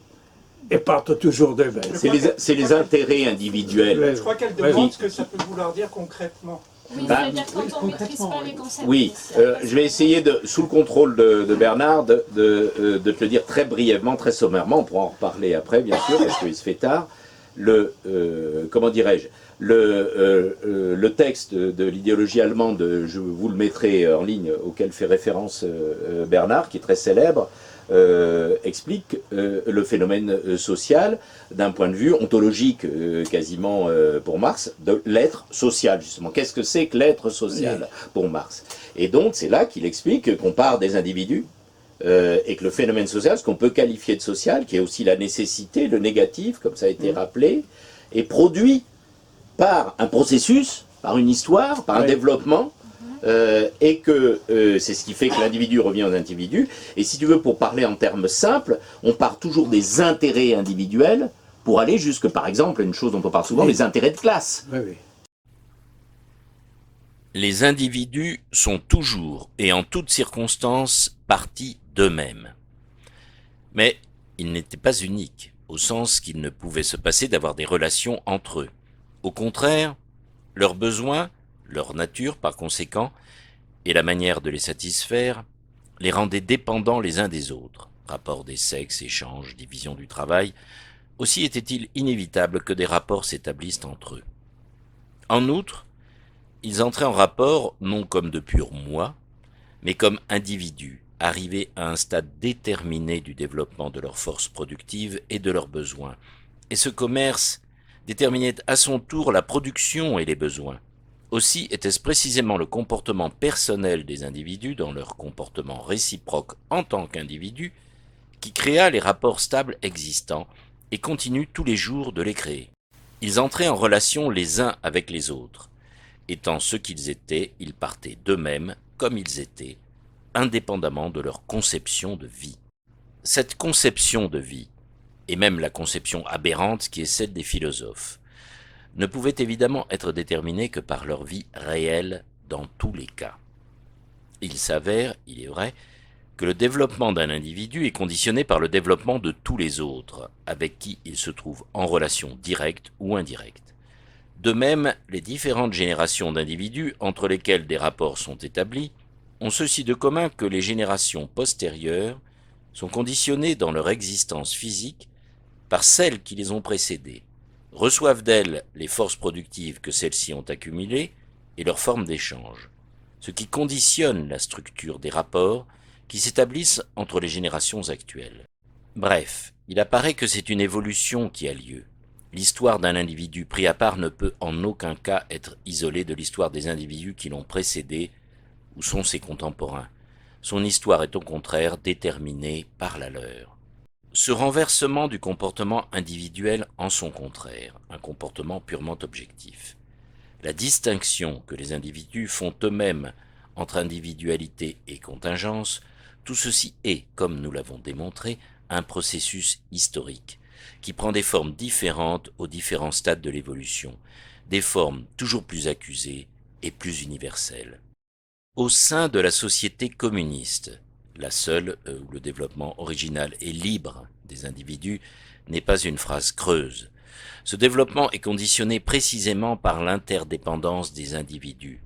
et partent toujours d'eux-mêmes. C'est les intérêts individuels. Je crois qu'elle demande ce que ça peut vouloir dire concrètement. Oui, c'est-à-dire quand on ne maîtrise pas les concepts. Oui, je vais essayer, sous le contrôle de Bernard, de te le dire très brièvement, très sommairement. On pourra en reparler après, bien sûr, parce qu'il se fait tard. Comment dirais-je, le texte de l'idéologie allemande, je vous le mettrai en ligne, auquel fait référence Bernard, qui est très célèbre, explique le phénomène social d'un point de vue ontologique, quasiment pour Marx, de l'être social, justement. Qu'est-ce que c'est que l'être social pour Marx? Et donc, c'est là qu'il explique qu'on part des individus, et que le phénomène social, ce qu'on peut qualifier de social, qui est aussi la nécessité, le négatif, comme ça a été rappelé, est produit par un processus, par une histoire, par un développement, et que c'est ce qui fait que l'individu revient aux individus. Et si tu veux, pour parler en termes simples, on part toujours des intérêts individuels pour aller jusque, par exemple, une chose dont on parle souvent, les intérêts de classe. Les individus sont toujours et en toutes circonstances partis d'eux-mêmes. Mais ils n'étaient pas uniques, au sens qu'il ne pouvait se passer d'avoir des relations entre eux. Au contraire, leurs besoins, leur nature par conséquent, et la manière de les satisfaire, les rendaient dépendants les uns des autres. Rapport des sexes, échanges, division du travail, aussi était-il inévitable que des rapports s'établissent entre eux. En outre, ils entraient en rapport non comme de purs moi, mais comme individus, arrivés à un stade déterminé du développement de leurs forces productives et de leurs besoins. Et ce commerce déterminait à son tour la production et les besoins. Aussi était-ce précisément le comportement personnel des individus dans leur comportement réciproque en tant qu'individus qui créa les rapports stables existants et continue tous les jours de les créer. Ils entraient en relation les uns avec les autres. Étant ce qu'ils étaient, ils partaient d'eux-mêmes comme ils étaient, indépendamment de leur conception de vie. Cette conception de vie, et même la conception aberrante qui est celle des philosophes, ne pouvait évidemment être déterminée que par leur vie réelle dans tous les cas. Il s'avère, il est vrai, que le développement d'un individu est conditionné par le développement de tous les autres, avec qui il se trouve en relation directe ou indirecte. De même, les différentes générations d'individus entre lesquelles des rapports sont établis ont ceci de commun que les générations postérieures sont conditionnées dans leur existence physique par celles qui les ont précédées, reçoivent d'elles les forces productives que celles-ci ont accumulées et leurs formes d'échange, ce qui conditionne la structure des rapports qui s'établissent entre les générations actuelles. Bref, il apparaît que c'est une évolution qui a lieu. L'histoire d'un individu pris à part ne peut en aucun cas être isolée de l'histoire des individus qui l'ont précédé ou sont ses contemporains. Son histoire est au contraire déterminée par la leur. Ce renversement du comportement individuel en son contraire, un comportement purement objectif. La distinction que les individus font eux-mêmes entre individualité et contingence, tout ceci est, comme nous l'avons démontré, un processus historique, qui prend des formes différentes aux différents stades de l'évolution, des formes toujours plus accusées et plus universelles. Au sein de la société communiste, la seule où le développement original et libre des individus n'est pas une phrase creuse. Ce développement est conditionné précisément par l'interdépendance des individus.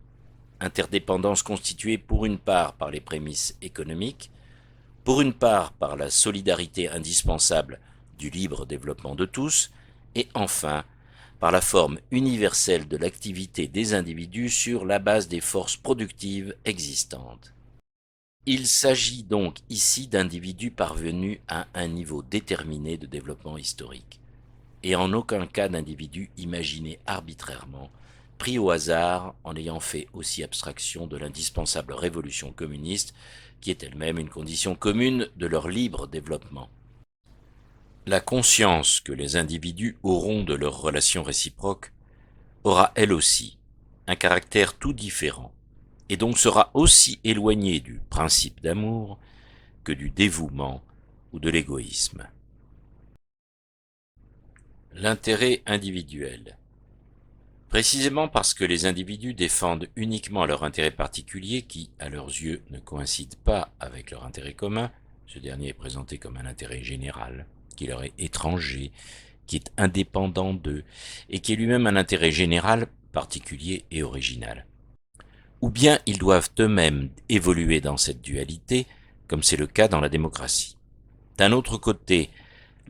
Interdépendance constituée pour une part par les prémices économiques, pour une part par la solidarité indispensable du libre développement de tous, et enfin par la forme universelle de l'activité des individus sur la base des forces productives existantes. Il s'agit donc ici d'individus parvenus à un niveau déterminé de développement historique, et en aucun cas d'individus imaginés arbitrairement, pris au hasard en ayant fait aussi abstraction de l'indispensable révolution communiste, qui est elle-même une condition commune de leur libre développement. La conscience que les individus auront de leurs relations réciproques aura elle aussi un caractère tout différent, et donc sera aussi éloignée du principe d'amour que du dévouement ou de l'égoïsme. L'intérêt individuel. Précisément parce que les individus défendent uniquement leur intérêt particulier qui, à leurs yeux, ne coïncide pas avec leur intérêt commun, ce dernier est présenté comme un intérêt général, qui leur est étranger, qui est indépendant d'eux, et qui est lui-même un intérêt général, particulier et original. Ou bien ils doivent eux-mêmes évoluer dans cette dualité, comme c'est le cas dans la démocratie. D'un autre côté,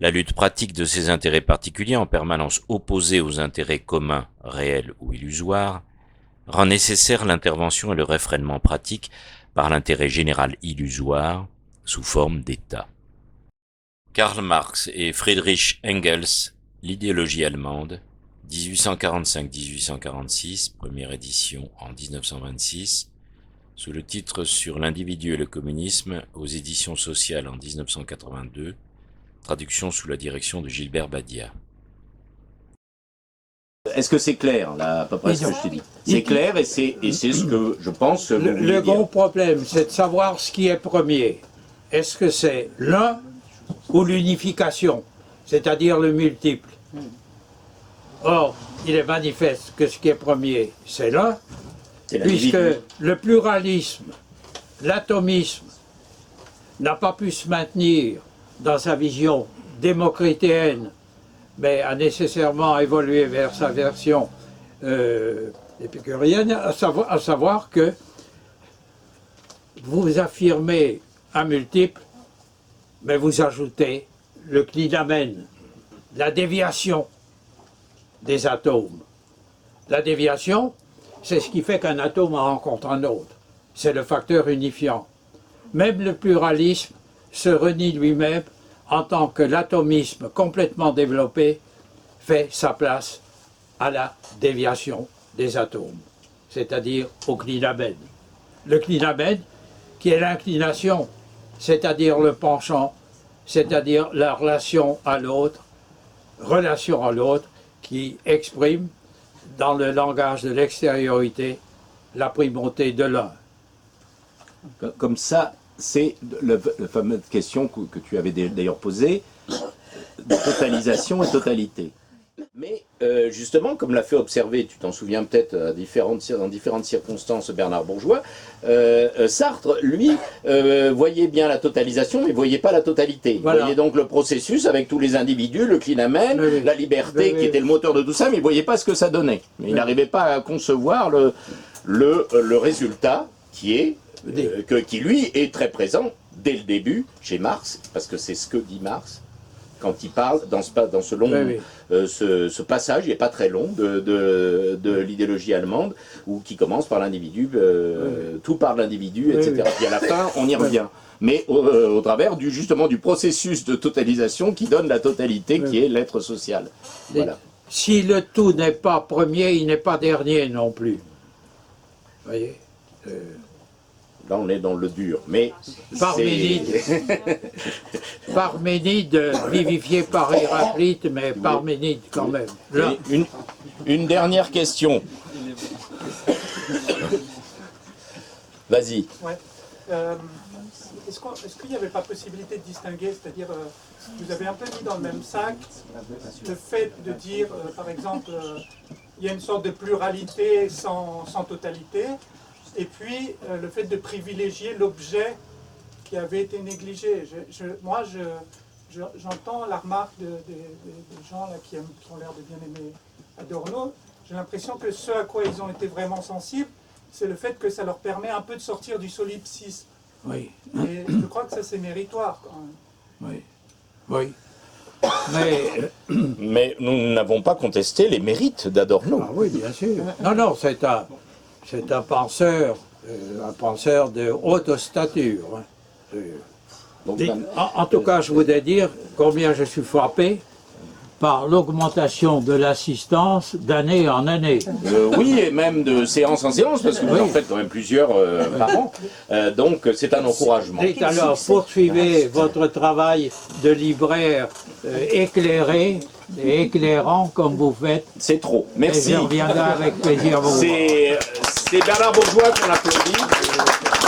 la lutte pratique de ces intérêts particuliers en permanence opposés aux intérêts communs, réels ou illusoires, rend nécessaire l'intervention et le réfrénement pratique par l'intérêt général illusoire sous forme d'État. Karl Marx et Friedrich Engels, L'idéologie allemande, 1845-1846, première édition en 1926, sous le titre Sur l'individu et le communisme, aux éditions sociales en 1982, traduction sous la direction de Gilbert Badia. Est-ce que c'est clair, là, à peu près ce que je t'ai dit? C'est clair et c'est ce que je pense que vous voulez Le dire. gros problème, c'est de savoir ce qui est premier. Est-ce que c'est l'un ou l'unification, c'est-à-dire le multiple? Or, il est manifeste que ce qui est premier, c'est l'un, puisque le pluralisme, l'atomisme, n'a pas pu se maintenir dans sa vision démocritéenne, mais a nécessairement évolué vers sa version épicurienne, à savoir que vous affirmez un multiple, mais vous ajoutez le clinamen, la déviation des atomes. La déviation, c'est ce qui fait qu'un atome rencontre un autre. C'est le facteur unifiant. Même le pluralisme se renie lui-même en tant que l'atomisme complètement développé fait sa place à la déviation des atomes, c'est-à-dire au clinamen. Le clinamen, qui est l'inclination, c'est-à-dire le penchant, c'est-à-dire la relation à l'autre, qui exprime, dans le langage de l'extériorité, la primauté de l'un. Comme ça, c'est la fameuse question que tu avais d'ailleurs posée, de totalisation et totalité. Mais justement, comme l'a fait observer, tu t'en souviens peut-être dans différentes circonstances, Bernard Bourgeois, Sartre, lui, voyait bien la totalisation, mais voyait pas la totalité. Voilà. Il voyait donc le processus avec tous les individus, le clinamen, Oui. la liberté Oui. qui était le moteur de tout ça, mais il voyait pas ce que ça donnait. Il n'arrivait pas à concevoir le résultat qui est, qui lui est très présent dès le début chez Marx, parce que c'est ce que dit Marx quand il parle dans ce long, ce passage, il n'est pas très long, de l'idéologie allemande, qui commence par l'individu, tout par l'individu, etc. Puis à la fin, on y revient. Mais au travers justement du processus de totalisation qui donne la totalité, qui est l'être social. Voilà. Si le tout n'est pas premier, il n'est pas dernier non plus. Vous voyez Là, on est dans le dur, mais Parménide, vivifié par Héraclite, mais Parménide quand même. Là. Une dernière question. Vas-y. Ouais. Est-ce qu'il n'y avait pas possibilité de distinguer, c'est-à-dire, vous avez un peu mis dans le même sac le fait de dire, par exemple, il y a une sorte de pluralité sans totalité, et puis le fait de privilégier l'objet qui avait été négligé. Moi, j'entends la remarque des gens là, qui ont l'air de bien aimer Adorno. J'ai l'impression que ce à quoi ils ont été vraiment sensibles, c'est le fait que ça leur permet un peu de sortir du solipsisme. Oui. Et je crois que ça, c'est méritoire quand même. Oui. Oui. Mais nous n'avons pas contesté les mérites d'Adorno. Ah oui, bien sûr. Non, c'est un penseur de haute stature. Donc, En tout cas, je voudrais dire combien je suis frappé par l'augmentation de l'assistance d'année en année. Oui, et même de séance en séance, parce que vous en faites quand même plusieurs par an. Donc c'est un encouragement. Et alors, poursuivez votre travail de libraire éclairé et éclairant comme vous faites. C'est trop. Merci. Et je reviendrai avec plaisir vous voir. C'est Bernard Bourgeois qu'on applaudit.